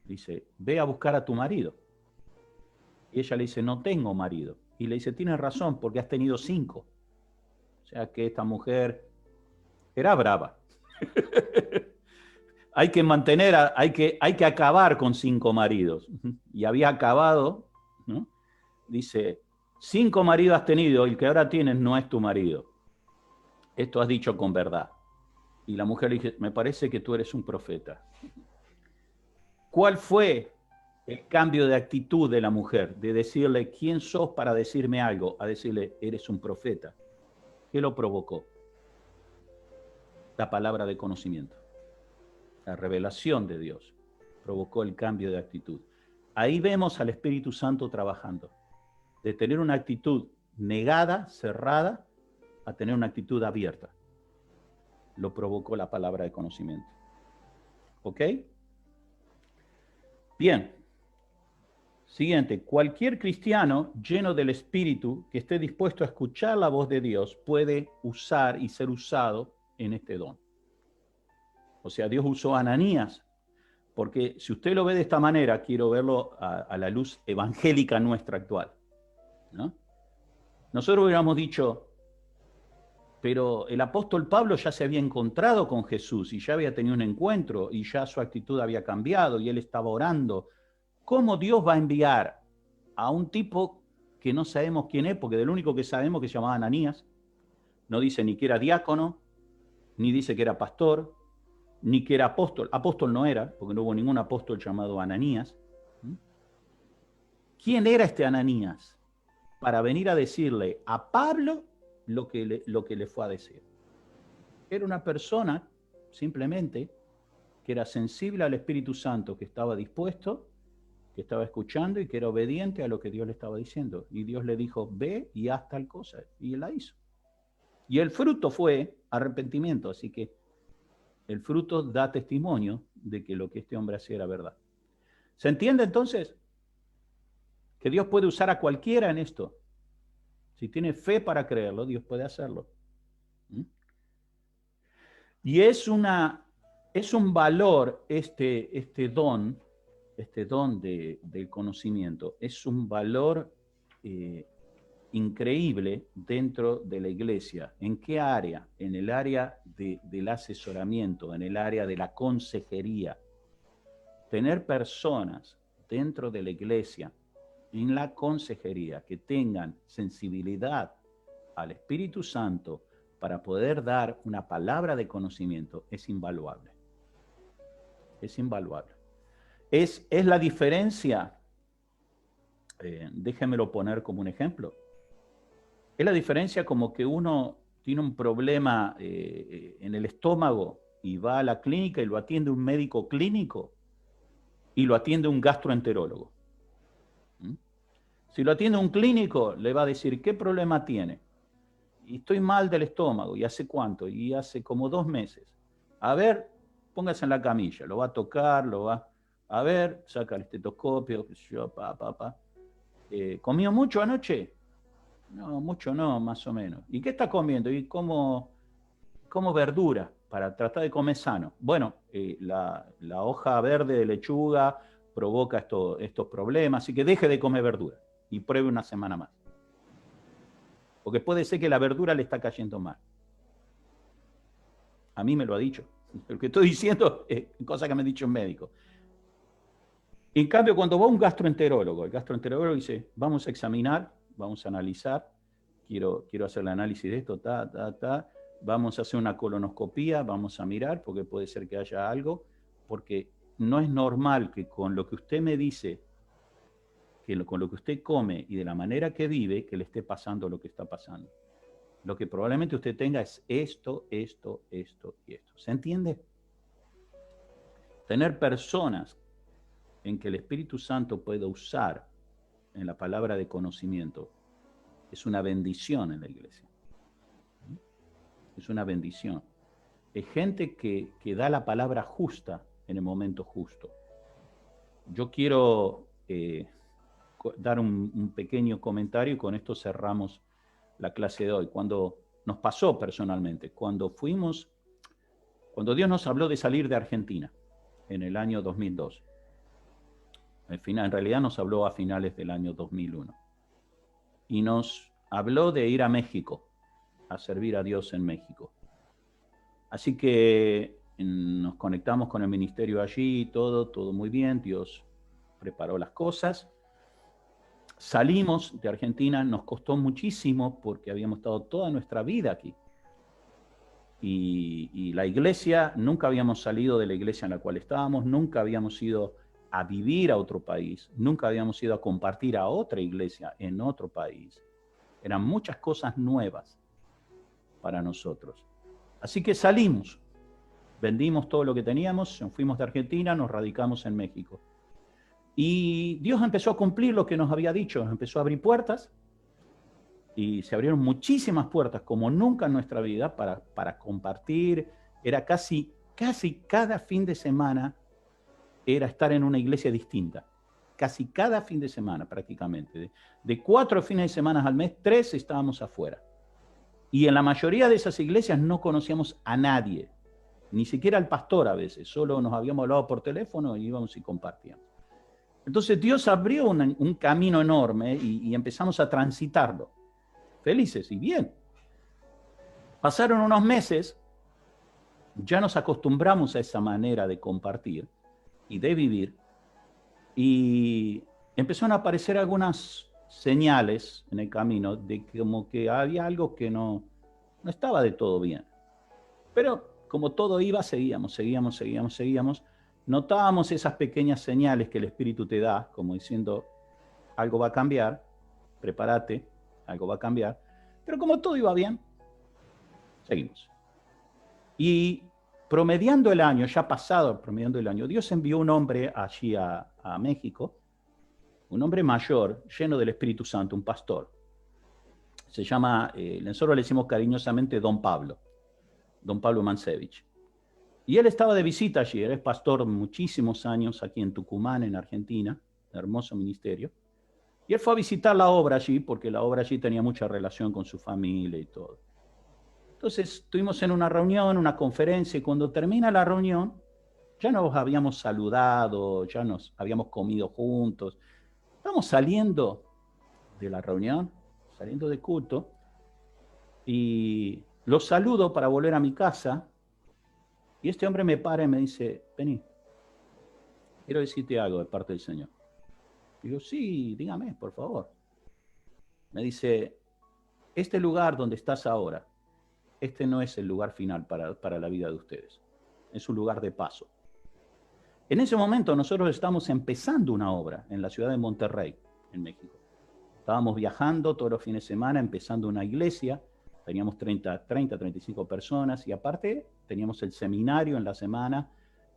dice, ve a buscar a tu marido. Y ella le dice, no tengo marido. Y le dice, tienes razón, porque has tenido 5. O sea que esta mujer era brava. Hay que mantener, hay que acabar con 5 maridos. Y había acabado, ¿no? Dice, 5 maridos has tenido, y el que ahora tienes no es tu marido. Esto has dicho con verdad. Y la mujer le dice, me parece que tú eres un profeta. ¿Cuál fue el cambio de actitud de la mujer? De decirle, ¿quién sos para decirme algo? A decirle, eres un profeta. ¿Qué lo provocó? La palabra de conocimiento. La revelación de Dios provocó el cambio de actitud. Ahí vemos al Espíritu Santo trabajando. De tener una actitud negada, cerrada, a tener una actitud abierta. Lo provocó la palabra de conocimiento. ¿Ok? Bien. Siguiente. Cualquier cristiano lleno del Espíritu que esté dispuesto a escuchar la voz de Dios puede usar y ser usado en este don. O sea, Dios usó a Ananías, porque si usted lo ve de esta manera, quiero verlo a la luz evangélica nuestra actual, ¿no? Nosotros hubiéramos dicho, pero el apóstol Pablo ya se había encontrado con Jesús y ya había tenido un encuentro y ya su actitud había cambiado y él estaba orando. ¿Cómo Dios va a enviar a un tipo que no sabemos quién es, porque del único que sabemos que se llamaba Ananías, no dice ni que era diácono, ni dice que era pastor, ni que era apóstol. Apóstol no era, porque no hubo ningún apóstol llamado Ananías. ¿Quién era este Ananías? Para venir a decirle a Pablo lo que le fue a decir. Era una persona, simplemente, que era sensible al Espíritu Santo, que estaba dispuesto, que estaba escuchando y que era obediente a lo que Dios le estaba diciendo. Y Dios le dijo, ve y haz tal cosa. Y él la hizo. Y el fruto fue arrepentimiento, así que el fruto da testimonio de que lo que este hombre hacía era verdad. ¿Se entiende entonces? que Dios puede usar a cualquiera en esto. Si tiene fe para creerlo, Dios puede hacerlo. ¿Mm? Y es un valor este don del conocimiento, es un valor increíble dentro de la iglesia. ¿En qué área? En el área del asesoramiento, en el área de la consejería. Tener personas dentro de la iglesia, en la consejería, que tengan sensibilidad al Espíritu Santo para poder dar una palabra de conocimiento es invaluable. Es invaluable. Es la diferencia, déjenmelo poner como un ejemplo, es la diferencia como que uno tiene un problema en el estómago y va a la clínica y lo atiende un médico clínico y lo atiende un gastroenterólogo. ¿Mm? Si lo atiende un clínico, le va a decir, ¿qué problema tiene? Y estoy mal del estómago. ¿Y hace cuánto? Y hace como 2 meses. A ver, póngase en la camilla. Lo va a tocar, lo va a ver, saca el estetoscopio, ¿comió mucho anoche? No, mucho no, más o menos. ¿Y qué está comiendo? Y como verdura para tratar de comer sano. Bueno, la hoja verde de lechuga provoca estos problemas, así que deje de comer verdura y pruebe una semana más. Porque puede ser que la verdura le está cayendo mal. A mí me lo ha dicho. Lo que estoy diciendo es cosa que me ha dicho un médico. En cambio, cuando va un gastroenterólogo, el gastroenterólogo dice, vamos a examinar, vamos a analizar, quiero hacer el análisis de esto, vamos a hacer una colonoscopía, vamos a mirar, porque puede ser que haya algo, porque no es normal que con lo que usted me dice, con lo que usted come y de la manera que vive, que le esté pasando lo que está pasando. Lo que probablemente usted tenga es esto y esto. ¿Se entiende? Tener personas en que el Espíritu Santo pueda usar en la palabra de conocimiento es una bendición en la iglesia. Es una bendición. Es gente que da la palabra justa en el momento justo. Yo quiero dar un pequeño comentario y con esto cerramos la clase de hoy. Cuando nos pasó personalmente, cuando Dios nos habló de salir de Argentina en el año 2002. En realidad nos habló a finales del año 2001. Y nos habló de ir a México, a servir a Dios en México. Así que nos conectamos con el ministerio allí, todo muy bien, Dios preparó las cosas. Salimos de Argentina, nos costó muchísimo porque habíamos estado toda nuestra vida aquí. Y la iglesia, nunca habíamos salido de la iglesia en la cual estábamos, nunca habíamos ido a vivir a otro país, nunca habíamos ido a compartir a otra iglesia en otro país. Eran muchas cosas nuevas para nosotros. Así que salimos, vendimos todo lo que teníamos, nos fuimos de Argentina, nos radicamos en México. Y Dios empezó a cumplir lo que nos había dicho, nos empezó a abrir puertas y se abrieron muchísimas puertas como nunca en nuestra vida para compartir. Era casi cada fin de semana era estar en una iglesia distinta. Casi cada fin de semana prácticamente. De 4 fines de semana al mes, 3 estábamos afuera. Y en la mayoría de esas iglesias no conocíamos a nadie, ni siquiera al pastor a veces, solo nos habíamos hablado por teléfono y íbamos y compartíamos. Entonces Dios abrió un camino enorme y empezamos a transitarlo, felices y bien. Pasaron unos meses, ya nos acostumbramos a esa manera de compartir y de vivir, y empezaron a aparecer algunas señales en el camino de que como que había algo que no estaba de todo bien. Pero como todo iba, seguíamos. Notábamos esas pequeñas señales que el Espíritu te da, como diciendo, algo va a cambiar, prepárate, algo va a cambiar. Pero como todo iba bien, seguimos. Y promediando el año, ya pasado promediando el año, Dios envió un hombre allí a México, un hombre mayor, lleno del Espíritu Santo, un pastor. Se llama, nosotros le decimos cariñosamente Don Pablo Mancevich. Y él estaba de visita allí, él es pastor muchísimos años aquí en Tucumán, en Argentina, hermoso ministerio. Y él fue a visitar la obra allí, porque la obra allí tenía mucha relación con su familia y todo. Entonces estuvimos en una reunión, una conferencia, y cuando termina la reunión, ya nos habíamos saludado, ya nos habíamos comido juntos. Estamos saliendo de la reunión, saliendo de culto, y lo saludo para volver a mi casa, y este hombre me para y me dice, vení, quiero decirte algo de parte del Señor. Digo, sí, dígame, por favor. Me dice, este lugar donde estás ahora, este no es el lugar final para la vida de ustedes. Es un lugar de paso. En ese momento nosotros estamos empezando una obra en la ciudad de Monterrey, en México. Estábamos viajando todos los fines de semana, empezando una iglesia. Teníamos 35 personas y aparte teníamos el seminario en la semana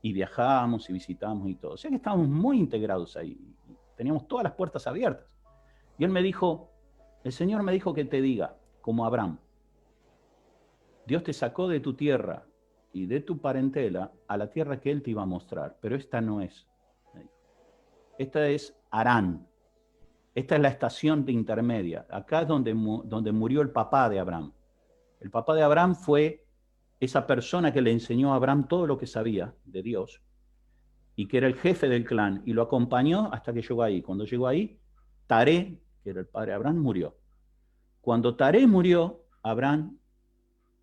y viajábamos y visitábamos y todo. O sea que estábamos muy integrados ahí. Teníamos todas las puertas abiertas. Y él me dijo, el Señor me dijo que te diga, como Abraham, Dios te sacó de tu tierra y de tu parentela a la tierra que Él te iba a mostrar, pero esta no es. Esta es Harán. Esta es la estación de intermedia. Acá es donde murió el papá de Abraham. El papá de Abraham fue esa persona que le enseñó a Abraham todo lo que sabía de Dios y que era el jefe del clan y lo acompañó hasta que llegó ahí. Cuando llegó ahí, Taré, que era el padre de Abraham, murió. Cuando Taré murió, Abraham,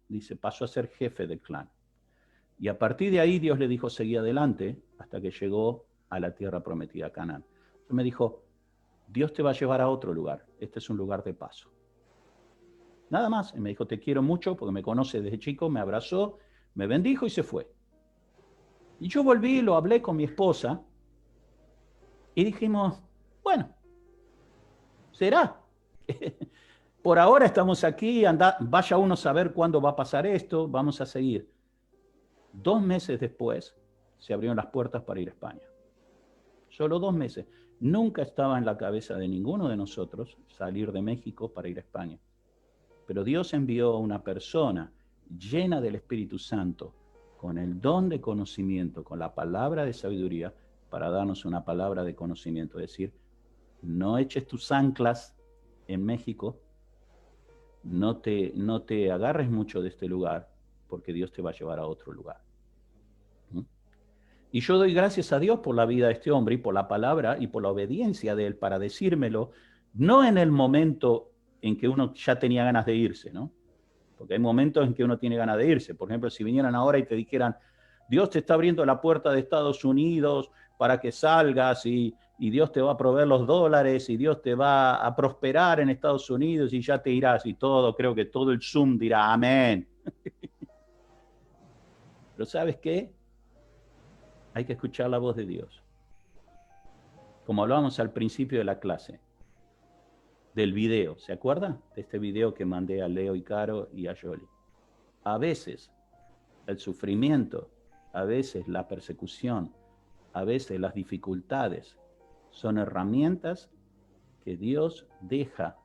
dice, pasó a ser jefe del clan. Y a partir de ahí Dios le dijo, seguí adelante hasta que llegó a la tierra prometida, Canaán. Entonces me dijo, Dios te va a llevar a otro lugar. Este es un lugar de paso. Nada más. Y me dijo, te quiero mucho porque me conoce desde chico, me abrazó, me bendijo y se fue. Y yo volví, lo hablé con mi esposa y dijimos, bueno, será. Por ahora estamos aquí, vaya uno a saber cuándo va a pasar esto, vamos a seguir. 2 meses después se abrieron las puertas para ir a España. Solo 2 meses. Nunca estaba en la cabeza de ninguno de nosotros salir de México para ir a España. Pero Dios envió a una persona llena del Espíritu Santo, con el don de conocimiento, con la palabra de sabiduría, para darnos una palabra de conocimiento. Es decir, no eches tus anclas en México, no te agarres mucho de este lugar, porque Dios te va a llevar a otro lugar. Y yo doy gracias a Dios por la vida de este hombre y por la palabra y por la obediencia de él para decírmelo, no en el momento en que uno ya tenía ganas de irse, ¿no? Porque hay momentos en que uno tiene ganas de irse. Por ejemplo, si vinieran ahora y te dijeran, Dios te está abriendo la puerta de Estados Unidos para que salgas y Dios te va a proveer los dólares y Dios te va a prosperar en Estados Unidos y ya te irás y todo, creo que todo el Zoom dirá amén. Pero ¿sabes qué? Hay que escuchar la voz de Dios. Como hablábamos al principio de la clase, del video, ¿se acuerdan? De este video que mandé a Leo y Caro y a Yoli. A veces el sufrimiento, a veces la persecución, a veces las dificultades son herramientas que Dios deja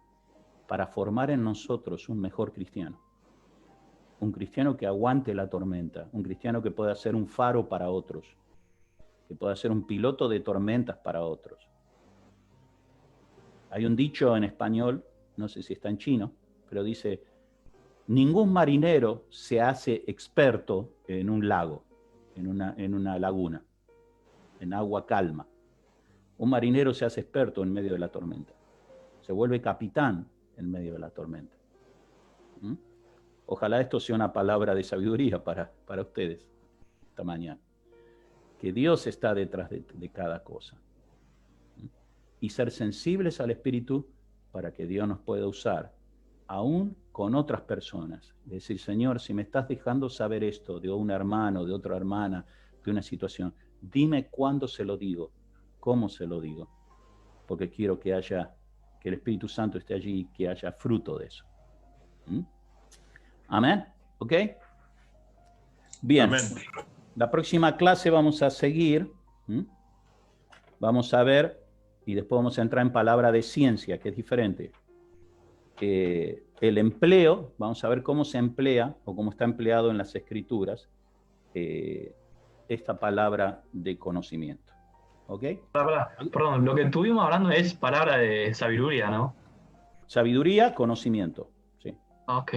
para formar en nosotros un mejor cristiano. Un cristiano que aguante la tormenta, un cristiano que pueda ser un faro para otros, que pueda ser un piloto de tormentas para otros. Hay un dicho en español, no sé si está en chino, pero dice, ningún marinero se hace experto en un lago, en una laguna, en agua calma. Un marinero se hace experto en medio de la tormenta. Se vuelve capitán en medio de la tormenta. Ojalá esto sea una palabra de sabiduría para ustedes esta mañana. Que Dios está detrás de cada cosa. Y ser sensibles al Espíritu para que Dios nos pueda usar, aún con otras personas. Decir, Señor, si me estás dejando saber esto de un hermano, de otra hermana, de una situación, dime cuándo se lo digo, cómo se lo digo, porque quiero que el Espíritu Santo esté allí y que haya fruto de eso. Amén. ¿Ok? Bien. Amén. La próxima clase vamos a seguir. Vamos a ver, y después vamos a entrar en palabra de ciencia, que es diferente. El empleo, vamos a ver cómo se emplea, o cómo está empleado en las Escrituras, esta palabra de conocimiento. ¿Ok? ¿Ok? Perdón, lo que estuvimos hablando es palabra de sabiduría, ¿no? Sabiduría, conocimiento. Sí. Ok,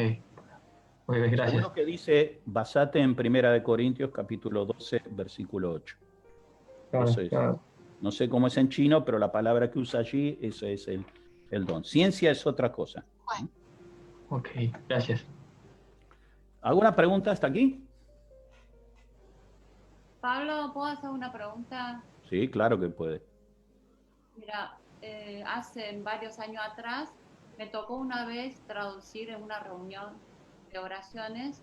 ok, gracias. Según lo que dice, basate en 1 Corintios capítulo 12, versículo 8. Claro, Eso es. claro. No sé cómo es en chino, pero la palabra que usa allí, eso es el don. Ciencia es otra cosa. Ok, gracias. ¿Alguna pregunta hasta aquí? Pablo, ¿puedo hacer una pregunta? Sí, claro que puede. Mira, hace varios años atrás me tocó una vez traducir en una reunión de oraciones.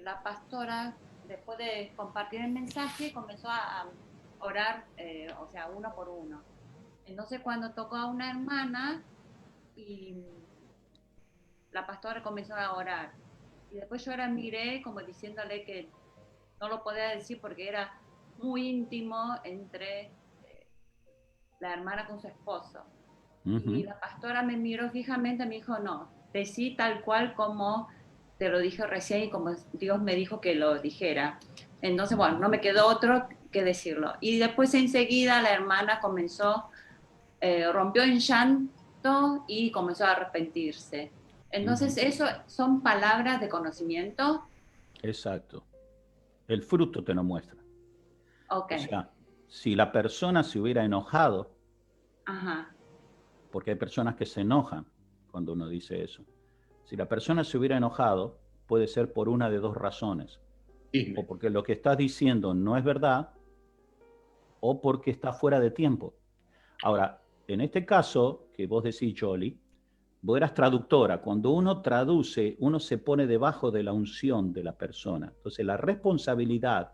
La pastora, después de compartir el mensaje, comenzó a orar, o sea, uno por uno. Entonces, cuando tocó a una hermana y la pastora comenzó a orar. Y después yo la miré como diciéndole que no lo podía decir porque era muy íntimo entre la hermana con su esposo. Y la pastora me miró fijamente y me dijo, no, decí tal cual como te lo dije recién y como Dios me dijo que lo dijera. Entonces, bueno, no me quedó otro que decirlo. Y después enseguida la hermana comenzó, rompió en llanto y comenzó a arrepentirse. Entonces, eso son palabras de conocimiento. Exacto. El fruto te lo muestra. Ok. O sea, si la persona se hubiera enojado, Ajá. porque hay personas que se enojan cuando uno dice eso. Si la persona se hubiera enojado, puede ser por una de dos razones. O porque lo que estás diciendo no es verdad, o porque está fuera de tiempo. Ahora, en este caso, que vos decís, Jolie, vos eras traductora. Cuando uno traduce, uno se pone debajo de la unción de la persona. Entonces, la responsabilidad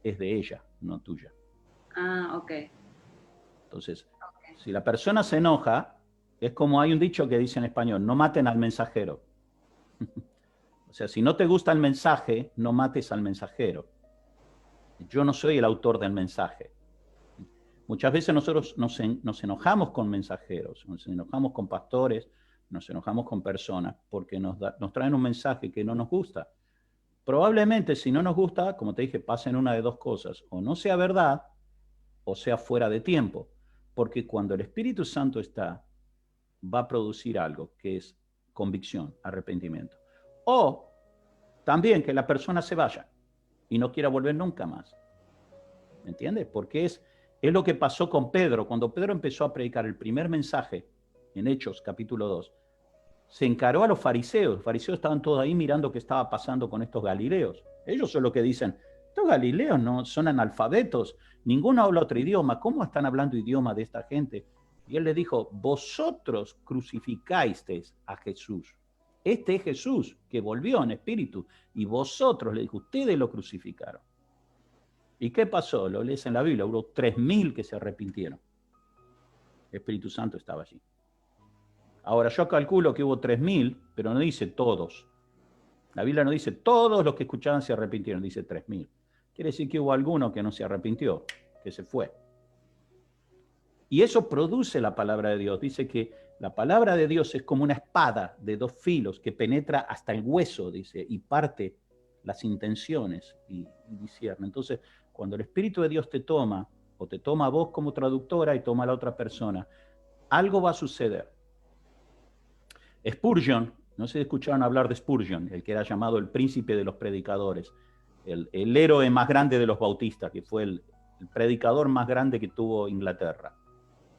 es de ella, no tuya. Ah, ok. Entonces, si la persona se enoja, es como hay un dicho que dice en español, no maten al mensajero. O sea, si no te gusta el mensaje, no mates al mensajero. Yo no soy el autor del mensaje. Muchas veces nosotros nos enojamos con mensajeros, nos enojamos con pastores, nos enojamos con personas porque nos traen un mensaje que no nos gusta. Probablemente si no nos gusta, como te dije, pasen una de dos cosas, o no sea verdad o sea fuera de tiempo, porque cuando el Espíritu Santo está, va a producir algo que es convicción, arrepentimiento. O también que la persona se vaya y no quiera volver nunca más. ¿Me entiendes? Porque es lo que pasó con Pedro. Cuando Pedro empezó a predicar el primer mensaje en Hechos capítulo 2, se encaró a los fariseos. Los fariseos estaban todos ahí mirando qué estaba pasando con estos galileos. Ellos son los que dicen, estos galileos no son analfabetos, ninguno habla otro idioma, ¿cómo están hablando idioma de esta gente? Y él les dijo, vosotros crucificasteis a Jesús. Este es Jesús que volvió en espíritu y vosotros, le dijo, ustedes lo crucificaron. ¿Y qué pasó? Lo lees en la Biblia, hubo 3.000 que se arrepintieron. El Espíritu Santo estaba allí. Ahora, yo calculo que hubo 3.000, pero no dice todos. La Biblia no dice todos los que escuchaban se arrepintieron, dice 3.000. Quiere decir que hubo alguno que no se arrepintió, que se fue. Y eso produce la palabra de Dios. Dice que la palabra de Dios es como una espada de dos filos que penetra hasta el hueso, dice, y parte las intenciones y discierne. Entonces, cuando el Espíritu de Dios te toma, o te toma a vos como traductora y toma a la otra persona, algo va a suceder. Spurgeon, no sé si escucharon hablar de Spurgeon, el que era llamado el príncipe de los predicadores, el héroe más grande de los bautistas, que fue el predicador más grande que tuvo Inglaterra.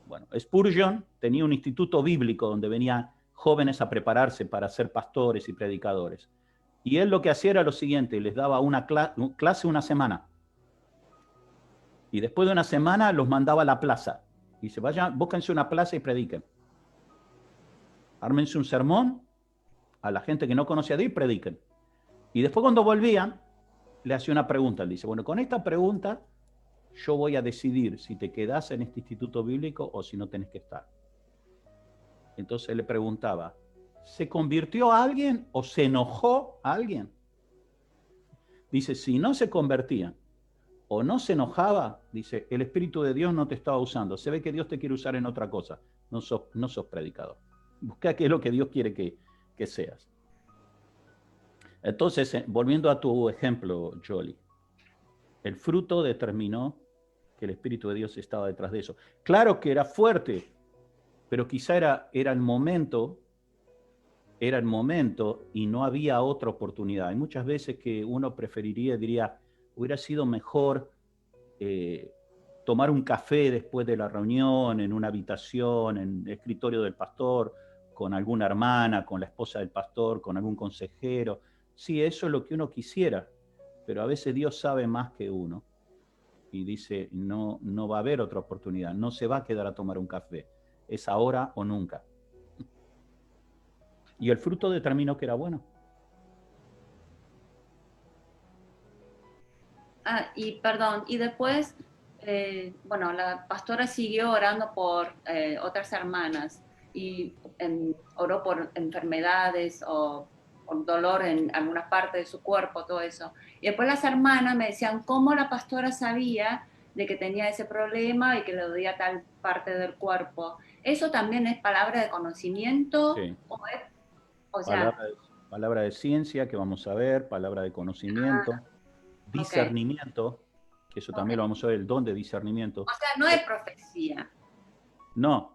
Bueno, Spurgeon tenía un instituto bíblico donde venían jóvenes a prepararse para ser pastores y predicadores. Y él lo que hacía era lo siguiente, les daba una clase una semana. Y después de una semana los mandaba a la plaza. Y dice, vayan, búsquense una plaza y prediquen. Ármense un sermón a la gente que no conocía a Dios y prediquen. Y después cuando volvían, le hacía una pregunta. Él dice, bueno, con esta pregunta yo voy a decidir si te quedás en este instituto bíblico o si no tenés que estar. Entonces le preguntaba, ¿se convirtió a alguien o se enojó a alguien? Dice, si no se convertían o no se enojaba, dice, el Espíritu de Dios no te estaba usando. Se ve que Dios te quiere usar en otra cosa. No sos predicador. Busca qué es lo que Dios quiere que seas. Entonces, volviendo a tu ejemplo, Jolie, el fruto determinó que el Espíritu de Dios estaba detrás de eso. Claro que era fuerte, pero quizá era el momento y no había otra oportunidad. Hay muchas veces que uno preferiría, diría, hubiera sido mejor tomar un café después de la reunión, en una habitación, en el escritorio del pastor, con alguna hermana, con la esposa del pastor, con algún consejero. Sí, eso es lo que uno quisiera, pero a veces Dios sabe más que uno y dice, no va a haber otra oportunidad, no se va a quedar a tomar un café, es ahora o nunca. Y el fruto determinó que era bueno. Y perdón, y después, bueno, la pastora siguió orando por otras hermanas y oró por enfermedades o por dolor en alguna parte de su cuerpo, todo eso. Y después las hermanas me decían cómo la pastora sabía de que tenía ese problema y que le dolía tal parte del cuerpo. ¿Eso también es palabra de conocimiento? Sí. O sea, palabra de ciencia, que vamos a ver, palabra de conocimiento, discernimiento, que eso también lo vamos a ver, el don de discernimiento. O sea, no es profecía. No.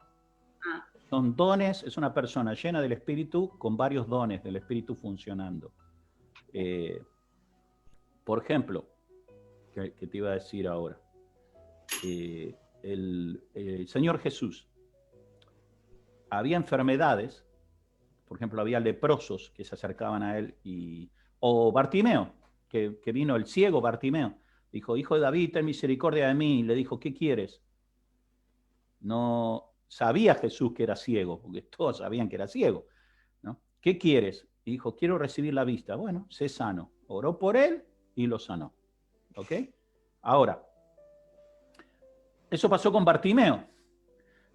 Son dones, es una persona llena del Espíritu con varios dones del Espíritu funcionando. Por ejemplo, que te iba a decir ahora, el Señor Jesús, había enfermedades, por ejemplo, había leprosos que se acercaban a él, o Bartimeo, que vino el ciego Bartimeo, dijo, hijo de David, ten misericordia de mí, y le dijo, ¿qué quieres? No sabía Jesús que era ciego, porque todos sabían que era ciego, ¿no? ¿Qué quieres? Y dijo, quiero recibir la vista. Bueno, sé sano. Oró por él y lo sanó. ¿Ok? Ahora, eso pasó con Bartimeo,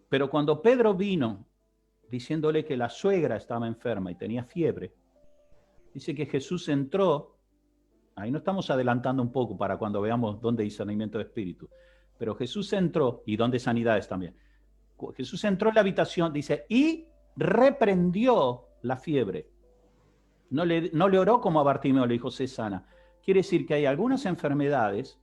pero cuando Pedro vino diciéndole que la suegra estaba enferma y tenía fiebre, dice que Jesús entró, ahí nos estamos adelantando un poco para cuando veamos dónde discernimiento de espíritu, pero Jesús entró, y dónde sanidades también. Jesús entró en la habitación, dice, y reprendió la fiebre. No le oró como a Bartimeo, le dijo, sé sana. Quiere decir que hay algunas enfermedades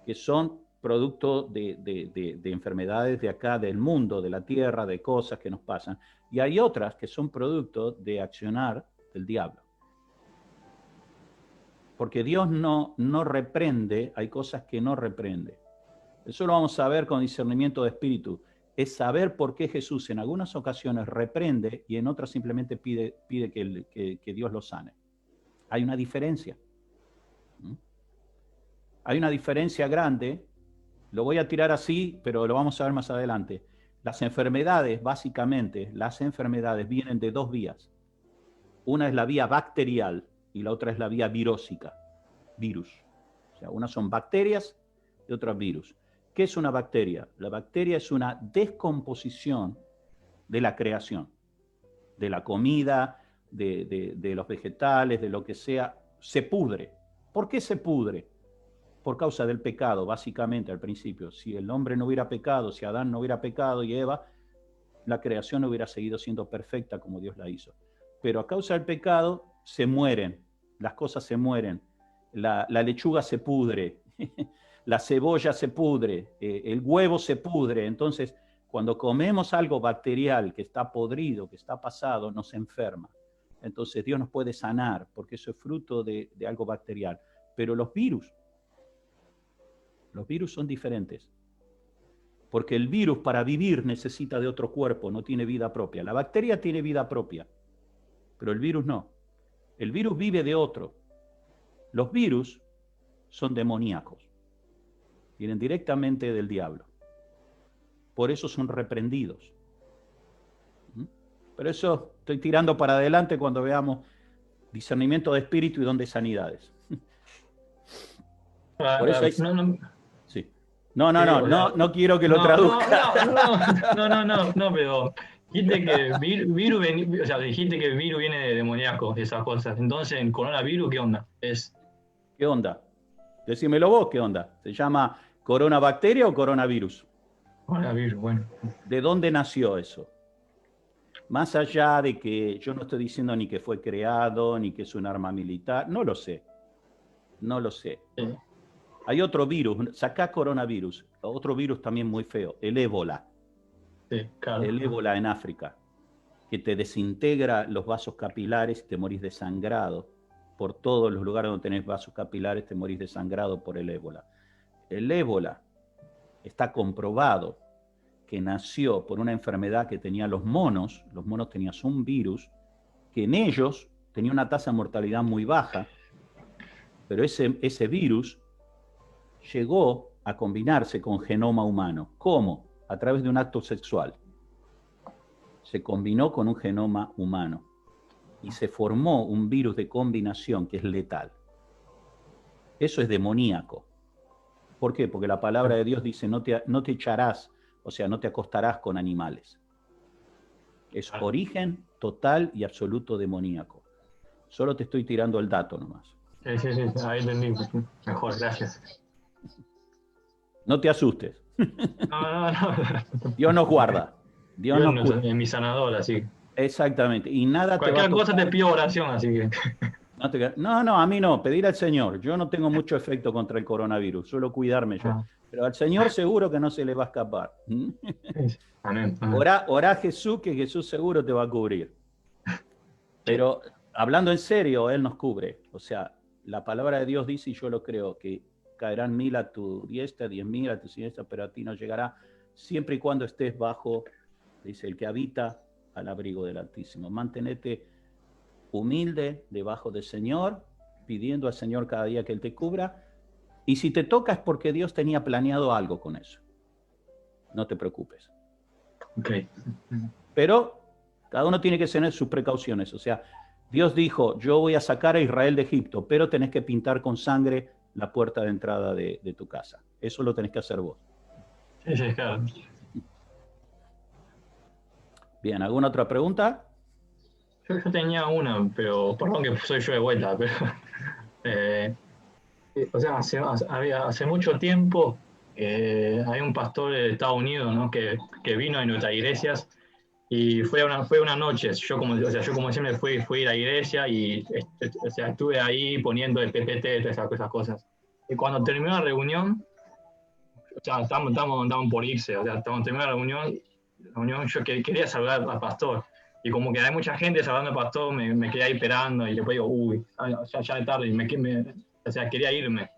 que son producto de enfermedades de acá, del mundo, de la tierra, de cosas que nos pasan. Y hay otras que son producto de accionar del diablo. Porque Dios no reprende, hay cosas que no reprende. Eso lo vamos a ver con discernimiento de espíritu. Es saber por qué Jesús en algunas ocasiones reprende y en otras simplemente pide que Dios lo sane. Hay una diferencia. Hay una diferencia grande. Lo voy a tirar así, pero lo vamos a ver más adelante. Las enfermedades, básicamente, las enfermedades vienen de dos vías. Una es la vía bacterial y la otra es la vía virósica, virus. O sea, unas son bacterias y otras virus. ¿Qué es una bacteria? La bacteria es una descomposición de la creación, de la comida, de los vegetales, de lo que sea, se pudre. ¿Por qué se pudre? Por causa del pecado, básicamente, al principio. Si el hombre no hubiera pecado, si Adán no hubiera pecado y Eva, la creación hubiera seguido siendo perfecta como Dios la hizo. Pero a causa del pecado, se mueren, las cosas se mueren, la lechuga se pudre, la cebolla se pudre, el huevo se pudre. Entonces, cuando comemos algo bacterial que está podrido, que está pasado, nos enferma. Entonces, Dios nos puede sanar, porque eso es fruto de algo bacterial. Pero los virus son diferentes. Porque el virus para vivir necesita de otro cuerpo, no tiene vida propia. La bacteria tiene vida propia, pero el virus no. El virus vive de otro. Los virus son demoníacos. Vienen directamente del diablo. Por eso son reprendidos. Pero eso estoy tirando para adelante cuando veamos discernimiento de espíritu y don de sanidades. Por eso hay... Sí. No quiero que lo traduzca. No, pero dijiste que virus viene de demoníaco, esas cosas. Entonces, ¿el coronavirus qué onda? ¿Qué onda? Decímelo vos, ¿qué onda? ¿Se llama coronabacteria o coronavirus? Coronavirus, bueno. ¿De dónde nació eso? Más allá de que yo no estoy diciendo ni que fue creado, ni que es un arma militar, no lo sé. Sí. Hay otro virus, sacá coronavirus, otro virus también muy feo, el ébola. Sí, claro. El ébola en África, que te desintegra los vasos capilares, te morís desangrado. Por todos los lugares donde tenés vasos capilares, te morís desangrado por el ébola. El ébola está comprobado que nació por una enfermedad que tenían los monos. Los monos tenían un virus que en ellos tenía una tasa de mortalidad muy baja, pero ese virus llegó a combinarse con genoma humano. ¿Cómo? A través de un acto sexual. Se combinó con un genoma humano y se formó un virus de combinación que es letal. Eso es demoníaco. ¿Por qué? Porque la palabra de Dios dice no te echarás, o sea, no te acostarás con animales. Es origen total y absoluto demoníaco. Solo te estoy tirando el dato nomás. Sí, ahí entendí. Mejor, gracias. No te asustes. No. Dios nos guarda. Dios nos cuida. Es mi sanador, así. Exactamente. Y nada te va a Cualquier cosa tocar. te pido oración, así que. No, a mí no. Pedir al Señor. Yo no tengo mucho efecto contra el coronavirus. Suelo cuidarme yo. Ah. Pero al Señor seguro que no se le va a escapar. Amén. Orá a Jesús, que Jesús seguro te va a cubrir. Pero hablando en serio, Él nos cubre. O sea, la palabra de Dios dice, y yo lo creo, que caerán 1000 a tu diestra, 10.000 a tu siniestra, pero a ti no llegará, siempre y cuando estés bajo, dice, el que habita al abrigo del Altísimo. Mantenete humilde debajo del Señor, pidiendo al Señor cada día que Él te cubra, y si te toca es porque Dios tenía planeado algo con eso. No te preocupes. Okay. Pero cada uno tiene que tener sus precauciones. O sea, Dios dijo, yo voy a sacar a Israel de Egipto, pero tenés que pintar con sangre la puerta de entrada de tu casa. Eso lo tenés que hacer vos. Sí, claro. Bien, ¿alguna otra pregunta? Yo tenía una, pero perdón que soy yo de vuelta, pero o sea, hace mucho tiempo hay un pastor de Estados Unidos, ¿no? que vino a nuestras iglesias y fue una noche. Yo como siempre fui a ir a la iglesia y o sea, estuve ahí poniendo el PPT, todas esas cosas. Y cuando terminó la reunión, o sea, estábamos por irse, o sea, terminó la reunión, yo quería saludar al pastor. Y como que hay mucha gente saludando al pastor, me quedé ahí esperando y después digo, uy, ya es tarde, y o sea, quería irme.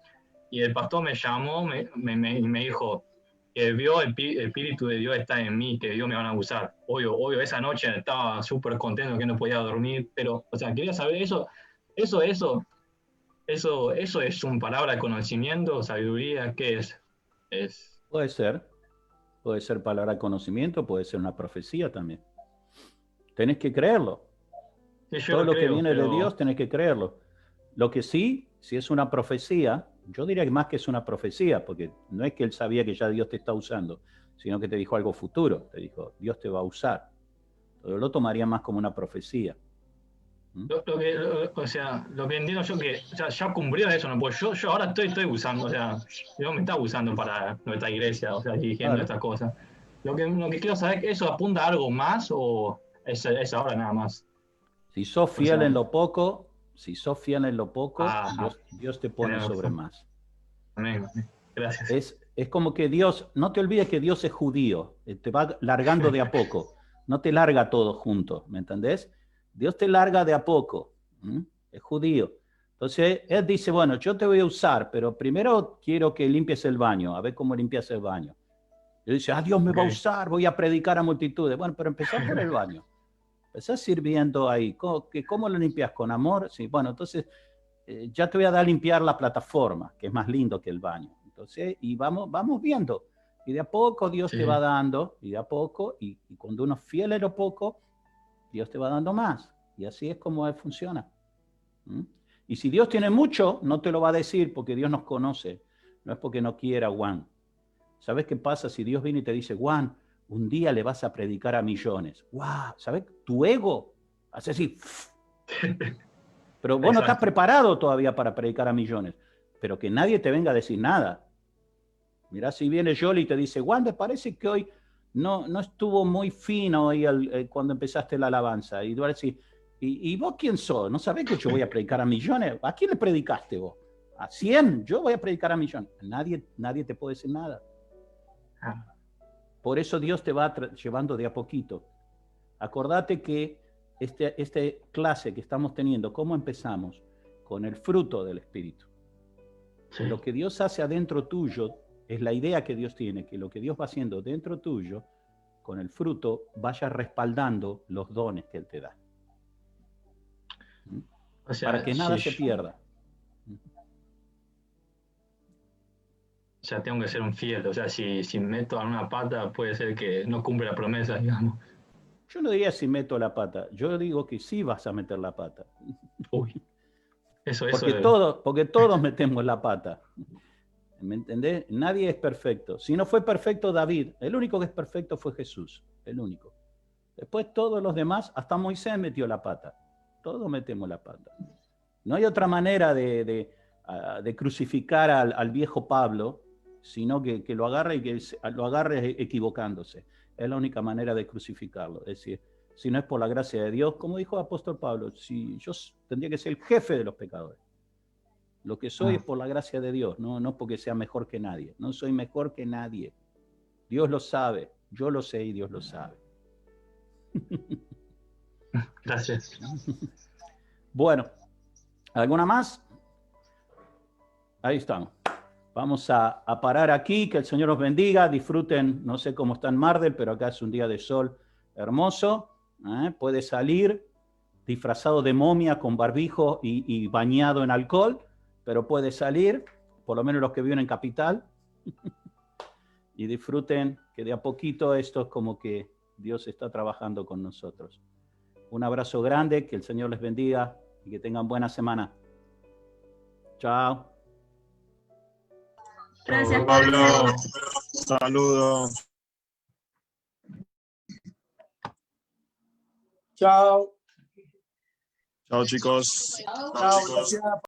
Y el pastor me llamó y me dijo que vio el Espíritu de Dios está en mí, que Dios me van a usar. Obvio, esa noche estaba súper contento que no podía dormir, pero, o sea, quería saber eso es una palabra de conocimiento, sabiduría, ¿qué es? Puede ser palabra de conocimiento, puede ser una profecía también. Tenés que creerlo. Sí, todo lo que viene de Dios tenés que creerlo. Lo que sí, si es una profecía, yo diría que más que es una profecía, porque no es que él sabía que ya Dios te está usando, sino que te dijo algo futuro, te dijo, Dios te va a usar. Pero lo tomaría más como una profecía. Lo que entiendo yo que ya cumplió eso, ¿no? Pues yo ahora estoy usando, o sea, Dios me está usando para nuestra iglesia, o sea, dirigiendo estas cosas. Lo que quiero saber es que eso apunta a algo más o es ahora nada más. Si sos fiel en lo poco, Dios te pone sobre más. Amén. Gracias. Es como que Dios, no te olvides que Dios es judío, te va largando de a poco, no te larga todo junto, ¿me entendés? Dios te larga de a poco, es judío. Entonces Él dice, bueno, yo te voy a usar, pero primero quiero que limpies el baño, a ver cómo limpias el baño. Y dice, Dios me va a usar, voy a predicar a multitudes. Bueno, pero empezá por el baño. Empezás sirviendo ahí. ¿Cómo lo limpias? ¿Con amor? Sí, bueno, entonces ya te voy a dar a limpiar la plataforma, que es más lindo que el baño. Entonces, y vamos viendo. Y de a poco Dios te va dando, y de a poco, y cuando uno es fiel en lo poco, Dios te va dando más. Y así es como Él funciona. Y si Dios tiene mucho, no te lo va a decir porque Dios nos conoce. No es porque no quiera, Juan. ¿Sabes qué pasa si Dios viene y te dice, Juan, un día le vas a predicar a millones? ¡Wow! ¿Sabes? Tu ego hace así. Pero vos no estás preparado todavía para predicar a millones. Pero que nadie te venga a decir nada. Mirá, si viene Yoli y te dice, Juan, ¿te parece que hoy no estuvo muy fino hoy cuando empezaste la alabanza? Y tú vas a decir, ¿y vos quién sos? ¿No sabés que yo voy a predicar a millones? ¿A quién le predicaste vos? a 100, yo voy a predicar a 1.000.000. Nadie te puede decir nada. Por eso Dios te va llevando de a poquito. Acordate que este clase que estamos teniendo, ¿cómo empezamos? Con el fruto del Espíritu. Sí. Lo que Dios hace adentro tuyo es la idea que Dios tiene, que lo que Dios va haciendo dentro tuyo, con el fruto, vaya respaldando los dones que Él te da. O sea, para que nada se pierda. O sea, tengo que ser un fiel. O sea, si meto a una pata, puede ser que no cumple la promesa, digamos. Yo no diría si meto la pata. Yo digo que sí vas a meter la pata. Uy. Porque todos metemos la pata. ¿Me entendés? Nadie es perfecto. Si no fue perfecto David, el único que es perfecto fue Jesús. El único. Después todos los demás, hasta Moisés metió la pata. Todos metemos la pata. No hay otra manera de crucificar al viejo Pablo, sino que lo agarre y que lo agarre equivocándose. Es la única manera de crucificarlo. Es decir, si no es por la gracia de Dios, como dijo el apóstol Pablo, si yo tendría que ser el jefe de los pecadores. Lo que soy es por la gracia de Dios, no porque sea mejor que nadie. No soy mejor que nadie. Dios lo sabe, yo lo sé y Dios lo sabe. Gracias. Bueno, ¿alguna más? Ahí estamos. Vamos a parar aquí, que el Señor los bendiga, disfruten, no sé cómo está en Mardel, pero acá es un día de sol hermoso. Puede salir disfrazado de momia con barbijo y bañado en alcohol, pero puede salir, por lo menos los que viven en Capital, y disfruten que de a poquito esto es como que Dios está trabajando con nosotros. Un abrazo grande, que el Señor les bendiga y que tengan buena semana. Chao. Gracias, Pablo. Pablo. Saludos. Chao. Chao, chicos. Chao, gracias.